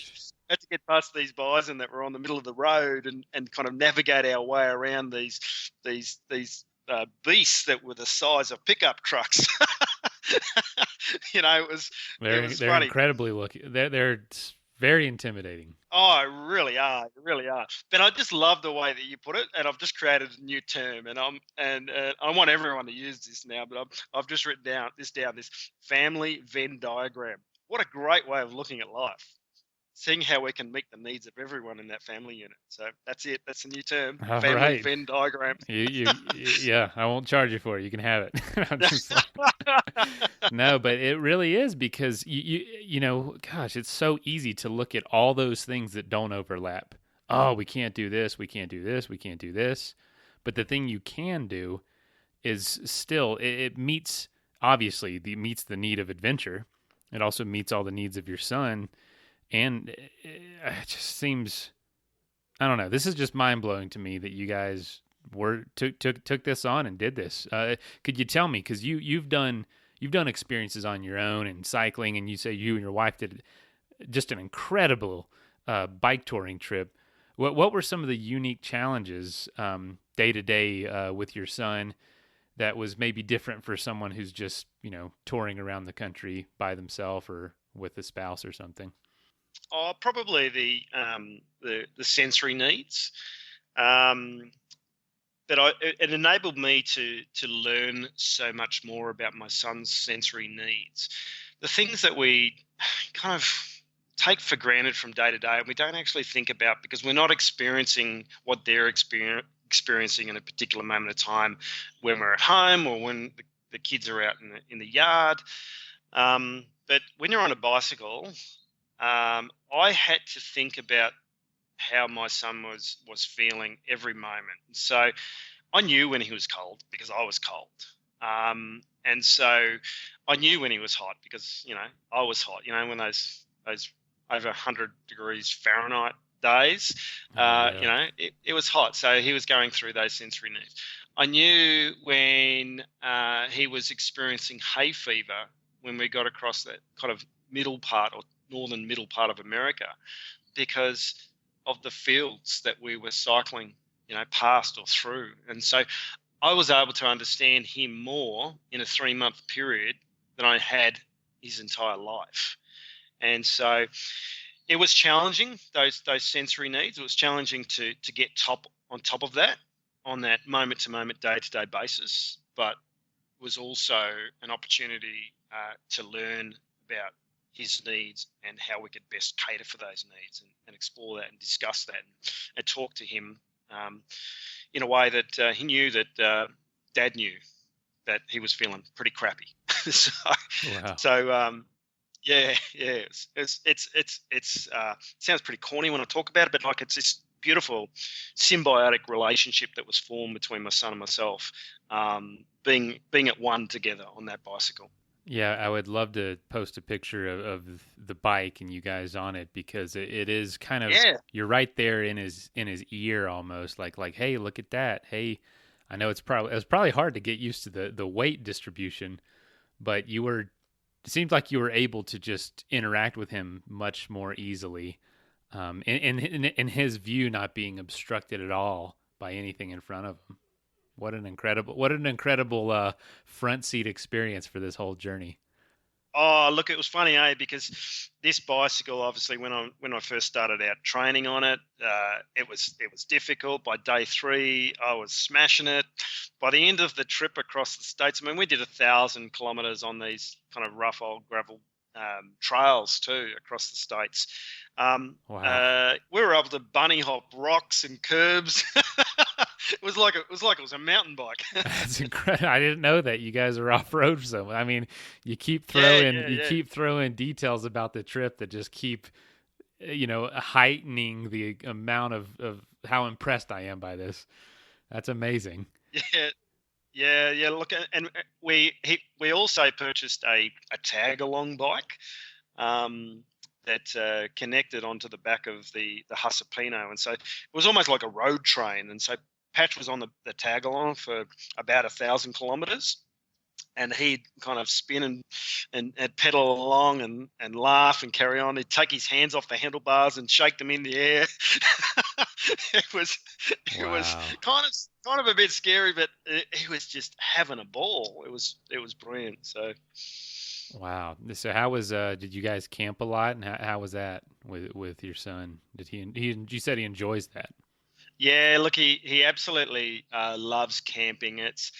S2: get past these bison that were on the middle of the road and kind of navigate our way around these beasts that were the size of pickup trucks. It was
S3: they're
S2: funny.
S3: incredibly lucky. They're Very intimidating.
S2: Oh, really are, really are. But I just love the way that you put it, and I've just created a new term, and I want everyone to use this now. But I've just written this family Venn diagram. What a great way of looking at life, seeing how we can meet the needs of everyone in that family unit. So that's it. That's a new term,
S3: All
S2: family
S3: right.
S2: Venn diagram.
S3: Yeah, I won't charge you for it. You can have it. I'm just no, but it really is because you know, gosh, it's so easy to look at all those things that don't overlap. Oh, we can't do this, we can't do this, we can't do this. But the thing you can do is still it meets obviously meets the need of adventure. It also meets all the needs of your son, and it just seems I don't know. This is just mind blowing to me that you guys took this on and did this. Could you tell me because you've done experiences on your own and cycling, and you say you and your wife did just an incredible bike touring trip. What were some of the unique challenges day to day with your son that was maybe different for someone who's just touring around the country by themselves or with a spouse or something?
S2: Oh, probably the sensory needs. But it enabled me to learn so much more about my son's sensory needs. The things that we kind of take for granted from day to day, and we don't actually think about because we're not experiencing what they're experiencing in a particular moment of time when we're at home or when the kids are out in the yard. But when you're on a bicycle, I had to think about how my son was feeling every moment. So I knew when he was cold because I was cold. And so I knew when he was hot because, I was hot, when those over 100 degrees Fahrenheit days, it was hot. So he was going through those sensory needs. I knew when he was experiencing hay fever when we got across that kind of middle part or northern middle part of America because of the fields that we were cycling, past or through. And so I was able to understand him more in a 3-month period than I had his entire life. And so it was challenging, those sensory needs. It was challenging to get on top of that on that moment-to-moment, day-to-day basis, but it was also an opportunity to learn about his needs and how we could best cater for those needs and explore that and discuss that and talk to him in a way that he knew that Dad knew that he was feeling pretty crappy. It's sounds pretty corny when I talk about it, but like it's this beautiful symbiotic relationship that was formed between my son and myself, being at one together on that bicycle.
S3: Yeah, I would love to post a picture of the bike and you guys on it because it is kind of you're right there in his ear almost like hey, look at that. Hey, I know it was probably hard to get used to the weight distribution, but it seemed like you were able to just interact with him much more easily, in his view not being obstructed at all by anything in front of him. What an incredible front seat experience for this whole journey.
S2: Oh, look, it was funny, because this bicycle, obviously, when I first started out training on it, it was difficult. By day 3, I was smashing it. By the end of the trip across the States, I mean, we did 1,000 kilometers on these kind of rough old gravel trails too across the States.
S3: Wow.
S2: We were able to bunny hop rocks and curbs. It was like it was a mountain bike.
S3: That's incredible. I didn't know that you guys are off road so. I mean, you keep throwing details about the trip that just keep heightening the amount of how impressed I am by this. That's amazing.
S2: Yeah. Look, and we also purchased a tag along bike that connected onto the back of the Hasapino, and so it was almost like a road train. And so Patch was on the tag along for about 1,000 kilometers, and he'd kind of spin and pedal along and laugh and carry on. He'd take his hands off the handlebars and shake them in the air. It was kind of a bit scary, but he was just having a ball. It was brilliant. So
S3: Wow. So how was did you guys camp a lot, and how was that with your son? Did he you said he enjoys that?
S2: Yeah, look, he absolutely loves camping. It's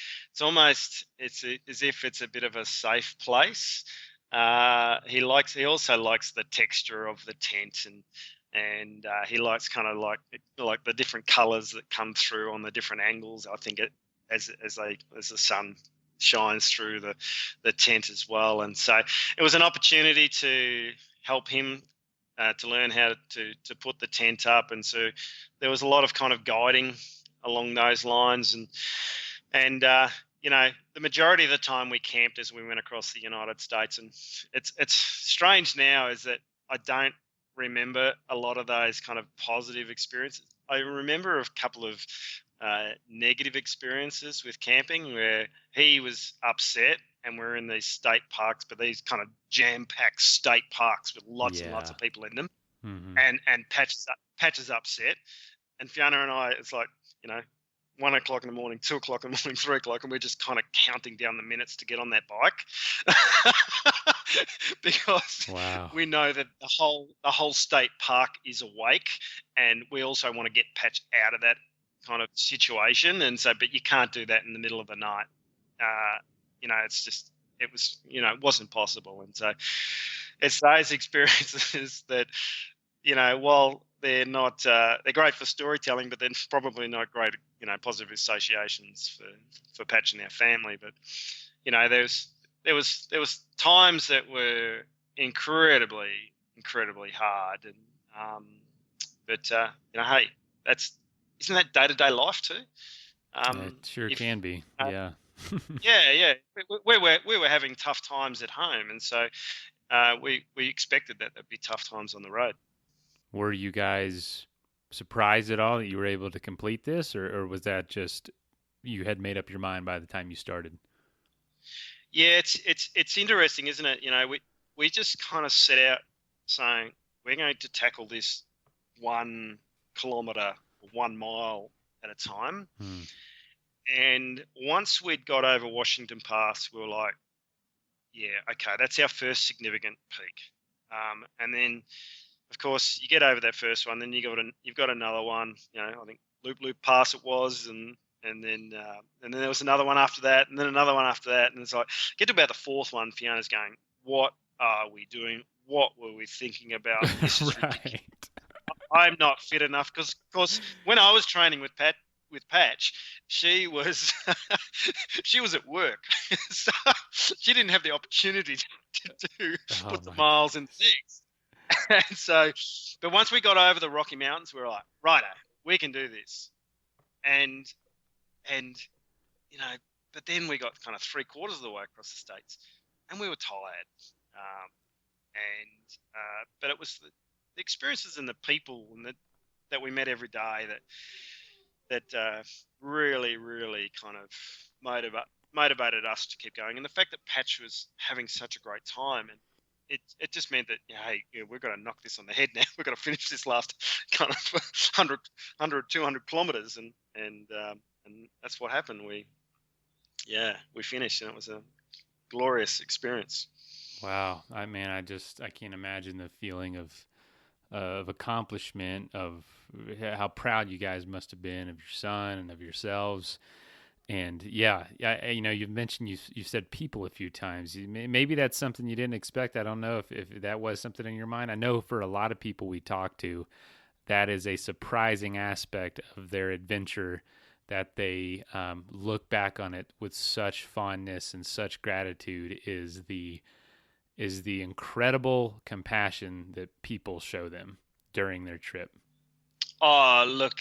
S2: almost as if it's a bit of a safe place. He also likes the texture of the tent, and he likes kind of like the different colours that come through on the different angles. I think as the sun shines through the tent as well. And so it was an opportunity to help him to learn how to put the tent up. And so there was a lot of kind of guiding along those lines. And the majority of the time we camped as we went across the United States. And it's strange now is that I don't remember a lot of those kind of positive experiences. I remember a couple of negative experiences with camping where he was upset, and we're in these state parks, but these kind of jam-packed state parks with lots and lots of people in them.
S3: Mm-hmm.
S2: And Patch is upset, and Fiona and I, it's like 1 o'clock in the morning, 2 o'clock in the morning, 3 o'clock, and we're just kind of counting down the minutes to get on that bike because we know that the whole state park is awake, and we also want to get Patch out of that kind of situation. And so, but you can't do that in the middle of the night. It wasn't possible. And so it's those experiences that, while they're not, they're great for storytelling, but they're probably not great, positive associations for Patch and our family. But, there was times that were incredibly hard. And, hey, isn't that day-to-day life too?
S3: It sure can be. Yeah.
S2: Yeah. We were having tough times at home, and so we expected that there'd be tough times on the road.
S3: Were you guys surprised at all that you were able to complete this, or was that just you had made up your mind by the time you started?
S2: Yeah, it's interesting, isn't it? We just kind of set out saying we're going to tackle this 1 kilometre, 1 mile at a time. And once we'd got over Washington Pass, we were like, yeah, okay, that's our first significant peak. And then, of course, you get over that first one, then you've got another one. I think Loop Pass it was, and then there was another one after that, and then another one after that, and it's like get to about the fourth one. Fiona's going, "What are we doing? What were we thinking about? This is ridiculous. I'm not fit enough." Because, of course, when I was training with Patch, she was she was at work, so she didn't have the opportunity to put the miles in things. And so, but once we got over the Rocky Mountains, we were like, righto, we can do this. And but then we got kind of 3/4 of the way across the states, and we were tired. But it was the experiences and the people that we met every day that really, really kind of motivated us to keep going. And the fact that Patch was having such a great time, and it just meant that, hey, we've got to knock this on the head now. We've got to finish this last kind of 100, 200 kilometers. And that's what happened. We finished, and it was a glorious experience.
S3: Wow. I can't imagine the feeling of accomplishment, of how proud you guys must have been of your son and of yourselves. And you've mentioned you've said people a few times. Maybe that's something you didn't expect. I don't know if that was something in your mind. I know for a lot of people we talk to, that is a surprising aspect of their adventure, that they look back on it with such fondness and such gratitude, is the incredible compassion that people show them during their trip.
S2: Oh, look,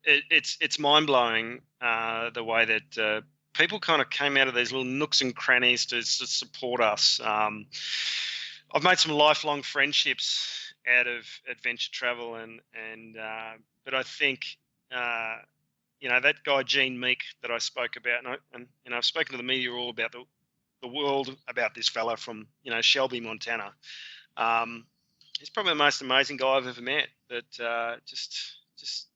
S2: it's mind-blowing the way that people kind of came out of these little nooks and crannies to support us. I've made some lifelong friendships out of adventure travel, but I think that guy Gene Meek that I spoke about, and I've spoken to the media all about the world about this fella from Shelby, Montana. He's probably the most amazing guy I've ever met. That just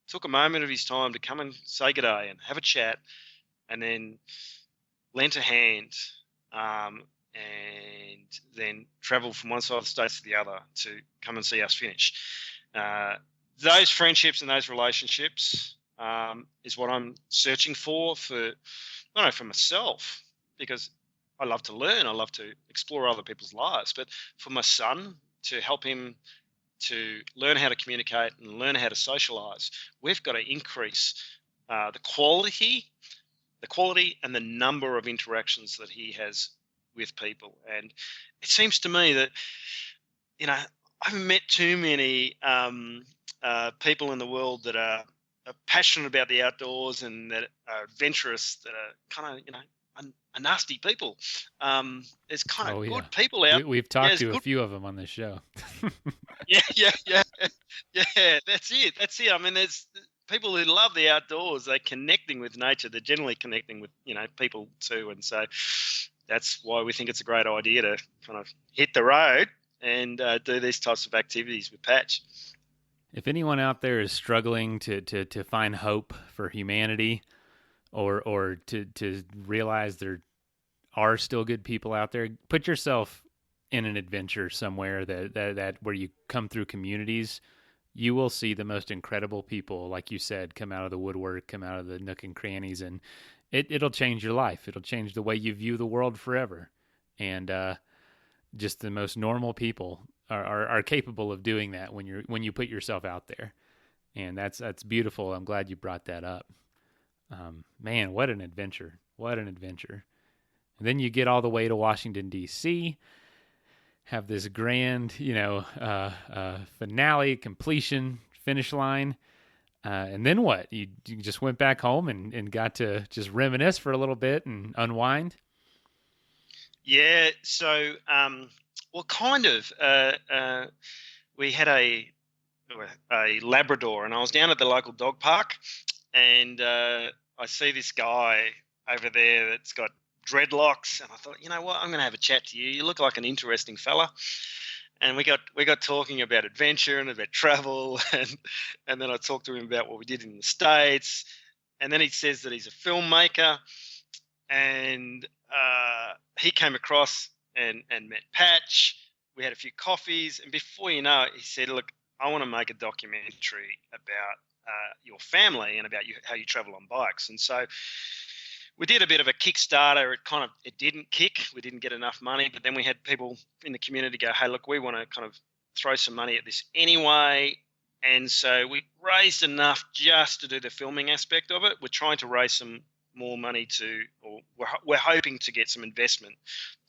S2: took a moment of his time to come and say g'day and have a chat, and then lent a hand. and then travel from one side of the states to the other to come and see us finish. Those friendships and those relationships is what I'm searching for not only for myself, because I love to learn, I love to explore other people's lives, but for my son, to help him to learn how to communicate and learn how to socialize. We've got to increase the quality and the number of interactions that he has with people. And it seems to me that, I haven't met too many people in the world that are passionate about the outdoors and that are adventurous, that are kind of, are nasty people. There's kind of good people out.
S3: We've talked to a few of them on this show.
S2: Yeah. That's it. I mean, there's people who love the outdoors. They're connecting with nature. They're generally connecting with people too, and so that's why we think it's a great idea to kind of hit the road and do these types of activities with Patch.
S3: If anyone out there is struggling to find hope for humanity, or to realize there are still good people out there, put yourself in an adventure somewhere that where you come through communities. You will see the most incredible people, like you said, come out of the woodwork, come out of the nook and crannies, and it'll change your life. It'll change the way you view the world forever. And just the most normal people are capable of doing that when you put yourself out there. And that's beautiful. I'm glad you brought that up. Man, what an adventure. What an adventure. And then you get all the way to Washington, D.C., have this grand, finale, completion, finish line. And then what? You just went back home and got to just reminisce for a little bit and unwind?
S2: Yeah. So, kind of. We had a Labrador, and I was down at the local dog park, and I see this guy over there that's got dreadlocks, and I thought, you know what, I'm going to have a chat to you. You look like an interesting fella. And we got talking about adventure and about travel, and then I talked to him about what we did in the States, and then he says that he's a filmmaker, and he came across and met Patch. We had a few coffees, and before you know it, he said, look, I want to make a documentary about your family and about how you travel on bikes. And so we did a bit of a Kickstarter. It didn't kick. We didn't get enough money, but then we had people in the community go, hey, look, we want to kind of throw some money at this anyway. And so we raised enough just to do the filming aspect of it. We're trying to raise some more money we're hoping to get some investment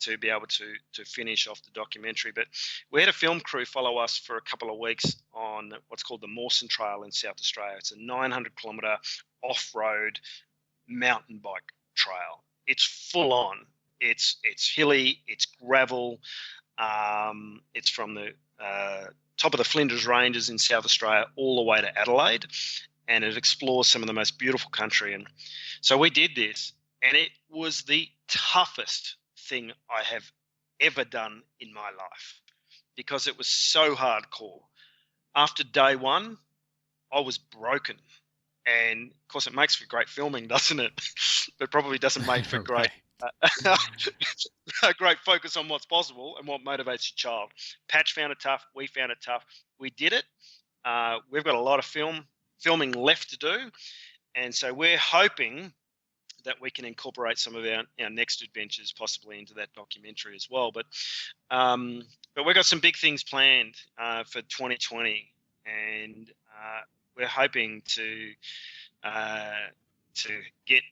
S2: to be able to finish off the documentary. But we had a film crew follow us for a couple of weeks on what's called the Mawson Trail in South Australia. It's a 900-kilometre off-road mountain bike trail. It's full on. It's hilly. It's gravel. It's from the top of the Flinders Ranges in South Australia all the way to Adelaide, and it explores some of the most beautiful country. And so we did this, and it was the toughest thing I have ever done in my life because it was so hardcore. After day one, I was broken. And of course, it makes for great filming, doesn't it? But probably doesn't make for great a great focus on what's possible and what motivates your child. Patch found it tough. We found it tough. We did it. We've got a lot of filming left to do, and so we're hoping that we can incorporate some of our next adventures possibly into that documentary as well. But we've got some big things planned for 2020, and we're hoping to get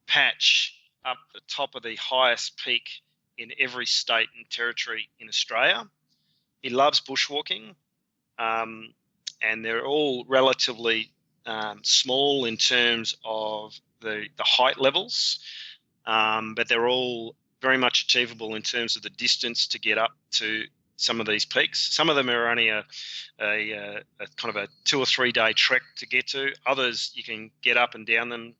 S2: Patch up the top of the highest peak in every state and territory in Australia. He loves bushwalking, and they're all relatively small in terms of the height levels, but they're all very much achievable in terms of the distance to get up to some of these peaks. Some of them are only a kind of a 2 or 3 day trek to get to. Others you can get up and down them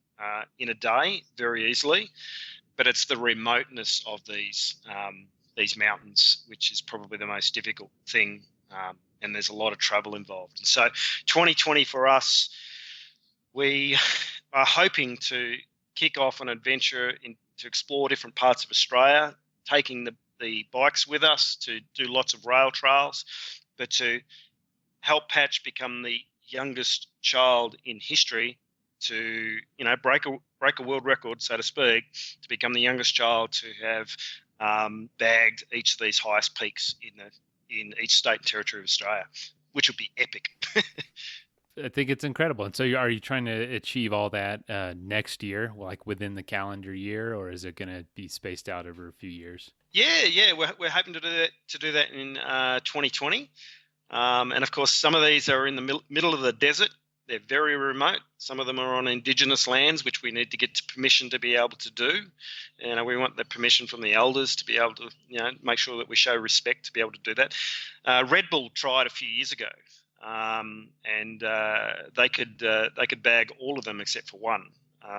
S2: in a day very easily, but it's the remoteness of these mountains which is probably the most difficult thing, and there's a lot of travel involved. And so 2020 for us, we are hoping to kick off an adventure to explore different parts of Australia, taking the bikes with us to do lots of rail trails, but to help Patch become the youngest child in history to, break a world record, so to speak, to become the youngest child to have bagged each of these highest peaks in each state and territory of Australia, which would be epic.
S3: I think it's incredible. And so are you trying to achieve all that next year, like within the calendar year, or is it going to be spaced out over a few years?
S2: Yeah, we're hoping to do that in 2020. And of course, some of these are in the middle of the desert. They're very remote. Some of them are on Indigenous lands, which we need to get permission to be able to do. And we want the permission from the elders to be able to, make sure that we show respect to be able to do that. Red Bull tried a few years ago, and they could bag all of them except for one.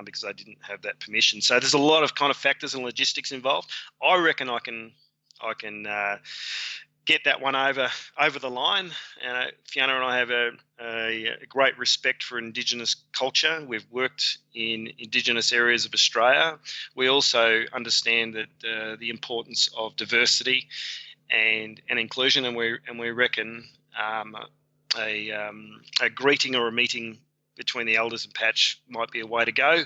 S2: Because they didn't have that permission. So there's a lot of kind of factors and logistics involved. I reckon I can get that one over the line. Fiona and I have a great respect for Indigenous culture. We've worked in Indigenous areas of Australia. We also understand that the importance of diversity and inclusion, and we reckon a greeting or a meeting between the elders and Patch might be a way to go.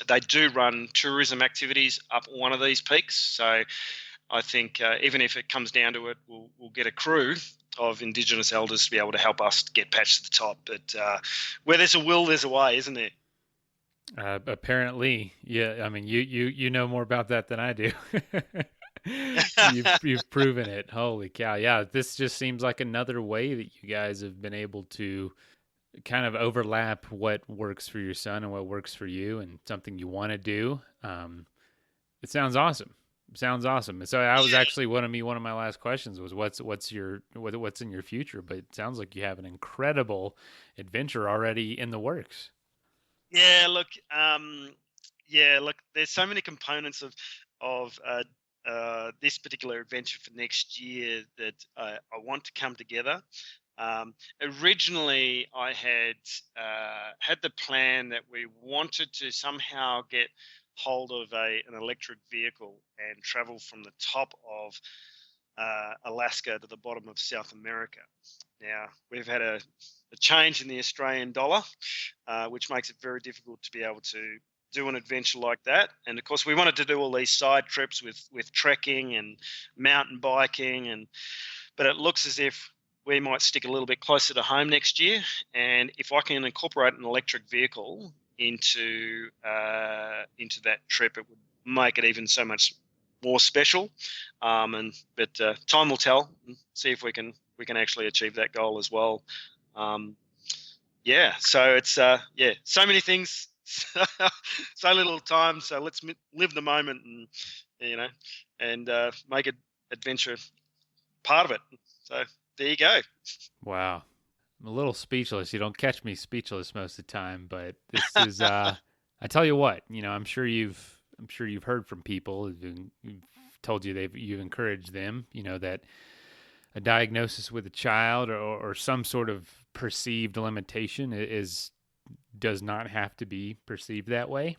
S2: They do run tourism activities up one of these peaks, so I think even if it comes down to it, we'll get a crew of Indigenous elders to be able to help us get Patch to the top. But where there's a will, there's a way, isn't there?
S3: Apparently, yeah. I mean, you know more about that than I do. You've proven it. Holy cow! Yeah, this just seems like another way that you guys have been able to kind of overlap what works for your son and what works for you, and something you want to do. It sounds awesome. And so that was actually one of my last questions was what's in your future, but it sounds like you have an incredible adventure already in the works.
S2: Yeah, look, there's so many components of this particular adventure for next year that I want to come together. Originally, I had the plan that we wanted to somehow get hold of an electric vehicle and travel from the top of Alaska to the bottom of South America. Now, we've had a change in the Australian dollar, which makes it very difficult to be able to do an adventure like that. And of course, we wanted to do all these side trips with trekking and mountain biking, but it looks as if we might stick a little bit closer to home next year. And if I can incorporate an electric vehicle into that trip, it would make it even so much more special. But time will tell. And see if we can actually achieve that goal as well. So it's so many things, so little time. So let's live the moment and make it adventure part of it. So there you go. Wow.
S3: I'm a little speechless. You don't catch me speechless most of the time, but this is I tell you what, I'm sure you've heard from people who've told you you've encouraged them, that a diagnosis with a child or some sort of perceived limitation does not have to be perceived that way.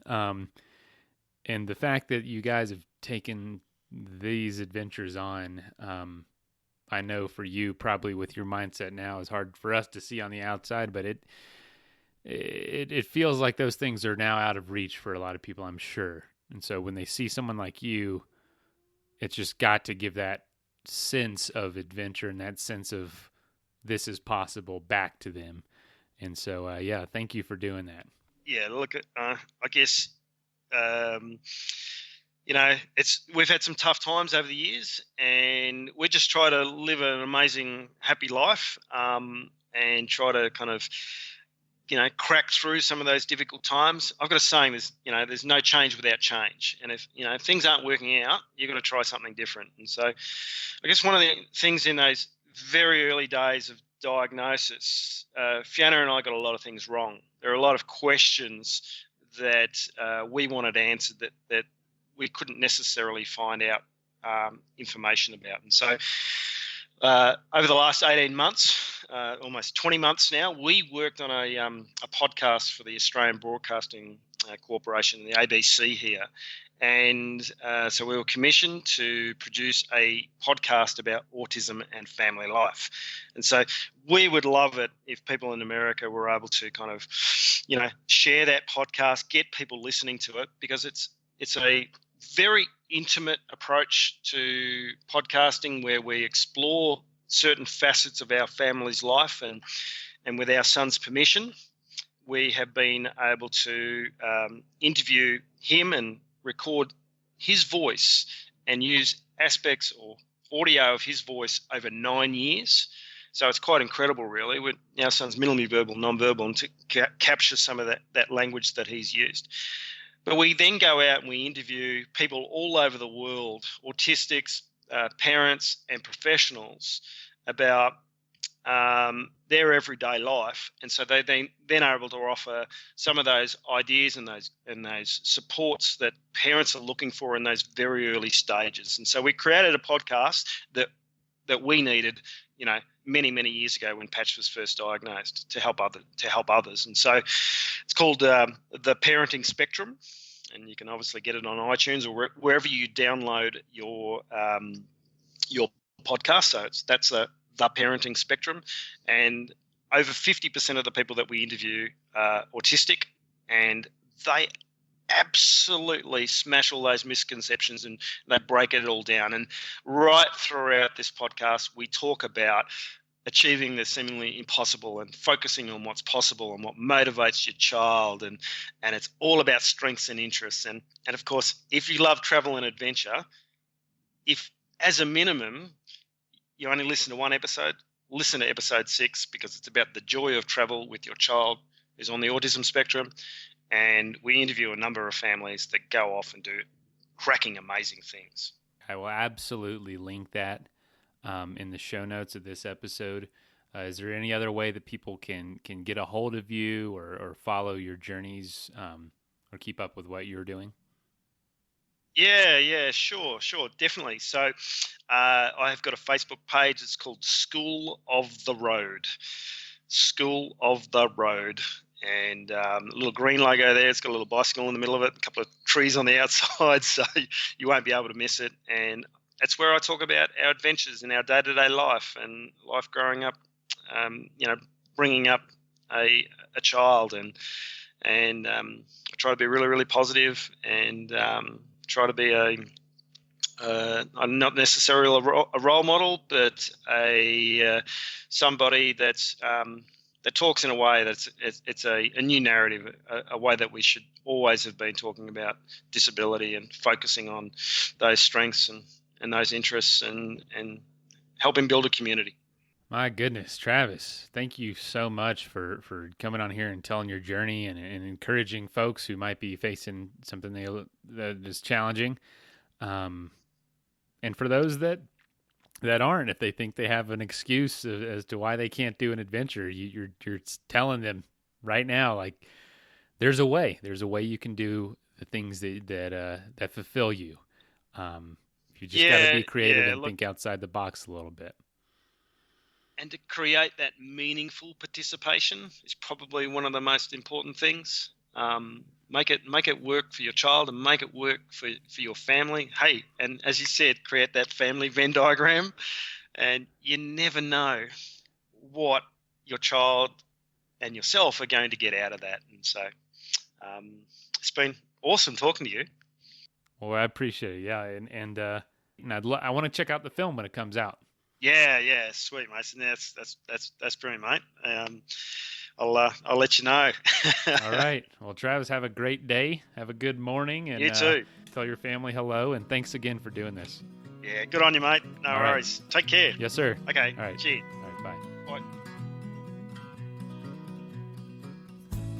S3: And the fact that you guys have taken these adventures on, I know for you, probably with your mindset now, is hard for us to see on the outside, but it feels like those things are now out of reach for a lot of people, I'm sure. And so when they see someone like you, it's just got to give that sense of adventure and that sense of this is possible back to them. And so, thank you for doing that.
S2: Yeah, look, I guess, we've had some tough times over the years, and we just try to live an amazing, happy life, and try to kind of, crack through some of those difficult times. I've got a saying: there's no change without change. And if things aren't working out, you've got to try something different. And so, I guess one of the things in those very early days of diagnosis, Fiona and I got a lot of things wrong. There are a lot of questions that we wanted answered that we couldn't necessarily find out information about. And so over the last 18 months, almost 20 months now, we worked on a podcast for the Australian Broadcasting Corporation, the ABC here. And so we were commissioned to produce a podcast about autism and family life. And so we would love it if people in America were able to kind of, share that podcast, get people listening to it, because it's a very intimate approach to podcasting where we explore certain facets of our family's life. And with our son's permission, we have been able to interview him and record his voice and use aspects or audio of his voice over 9 years. So it's quite incredible, really. Our son's minimally verbal, non-verbal, and to capture some of that language that he's used. But we then go out and we interview people all over the world, autistics, parents and professionals, about their everyday life, and so they then are able to offer some of those ideas and those supports that parents are looking for in those very early stages. And so we created a podcast that we needed, many years ago when Patch was first diagnosed, to help others. And so it's called the Parenting Spectrum, and you can obviously get it on iTunes or wherever you download your podcast. So that's the Parenting Spectrum, and over 50% of the people that we interview are autistic, and they absolutely smash all those misconceptions and they break it all down. And right throughout this podcast, we talk about achieving the seemingly impossible and focusing on what's possible and what motivates your child, and it's all about strengths and interests. And of course, if you love travel and adventure, if as a minimum you only listen to one episode, listen to episode 6, because it's about the joy of travel with your child who's on the autism spectrum. And we interview a number of families that go off and do cracking, amazing things.
S3: I will absolutely link that in the show notes of this episode. Is there any other way that people can get a hold of you or follow your journeys or keep up with what you're doing?
S2: Yeah, sure, definitely. So I've got a Facebook page. It's called School of the Road. School of the Road. And a little green logo there. It's got a little bicycle in the middle of it, a couple of trees on the outside, so you won't be able to miss it. And that's where I talk about our adventures in our day-to-day life and life growing up, bringing up a child. And I try to be really, really positive and try to be I'm not necessarily a role model, but somebody that's that talks in a way that's it's a new narrative, a way that we should always have been talking about disability and focusing on those strengths and those interests and helping build a community.
S3: My goodness, Travis, thank you so much for coming on here and telling your journey and encouraging folks who might be facing something that is challenging. And for those that aren't, if they think they have an excuse as to why they can't do an adventure, you're telling them right now, like, there's a way you can do the things that fulfill you. You just got to be creative and think outside the box a little bit.
S2: And to create that meaningful participation is probably one of the most important things. Make it work for your child and make it work for your family. Hey, and as you said, create that family Venn diagram, and you never know what your child and yourself are going to get out of that. And so it's been awesome talking to you.
S3: Well, I appreciate it. Yeah, and I want to check out the film when it comes out.
S2: Yeah, sweet, mate. And that's brilliant, mate. I'll let you know.
S3: All right. Well, Travis, have a great day. Have a good morning. And
S2: you too.
S3: Tell your family hello, and thanks again for doing this.
S2: Yeah, good on you, mate. No
S3: All
S2: worries.
S3: Right.
S2: Take care.
S3: Yes, sir.
S2: Okay.
S3: All right.
S2: Cheers.
S3: All right, bye.
S2: Bye.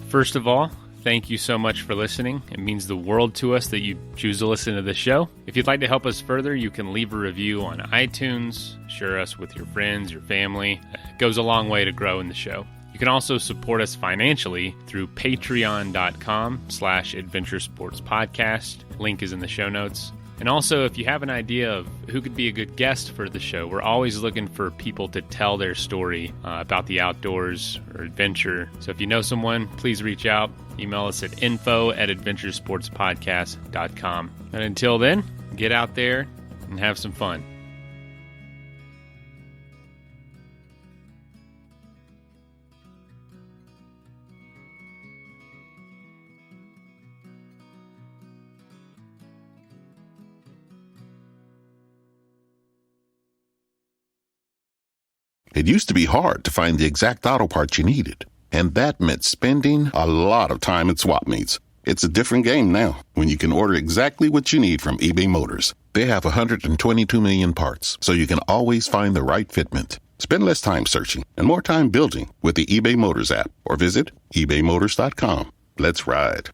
S3: First of all, thank you so much for listening. It means the world to us that you choose to listen to this show. If you'd like to help us further, you can leave a review on iTunes, share us with your friends, your family. It goes a long way to grow in the show. You can also support us financially through patreon.com/adventuresportspodcast. Link is in the show notes. And also, if you have an idea of who could be a good guest for the show, we're always looking for people to tell their story about the outdoors or adventure. So if you know someone, please reach out. Email us at info@adventuresportspodcast.com. And until then, get out there and have some fun.
S1: It used to be hard to find the exact auto parts you needed, and that meant spending a lot of time at swap meets. It's a different game now when you can order exactly what you need from eBay Motors. They have 122 million parts, so you can always find the right fitment. Spend less time searching and more time building with the eBay Motors app or visit ebaymotors.com. Let's ride.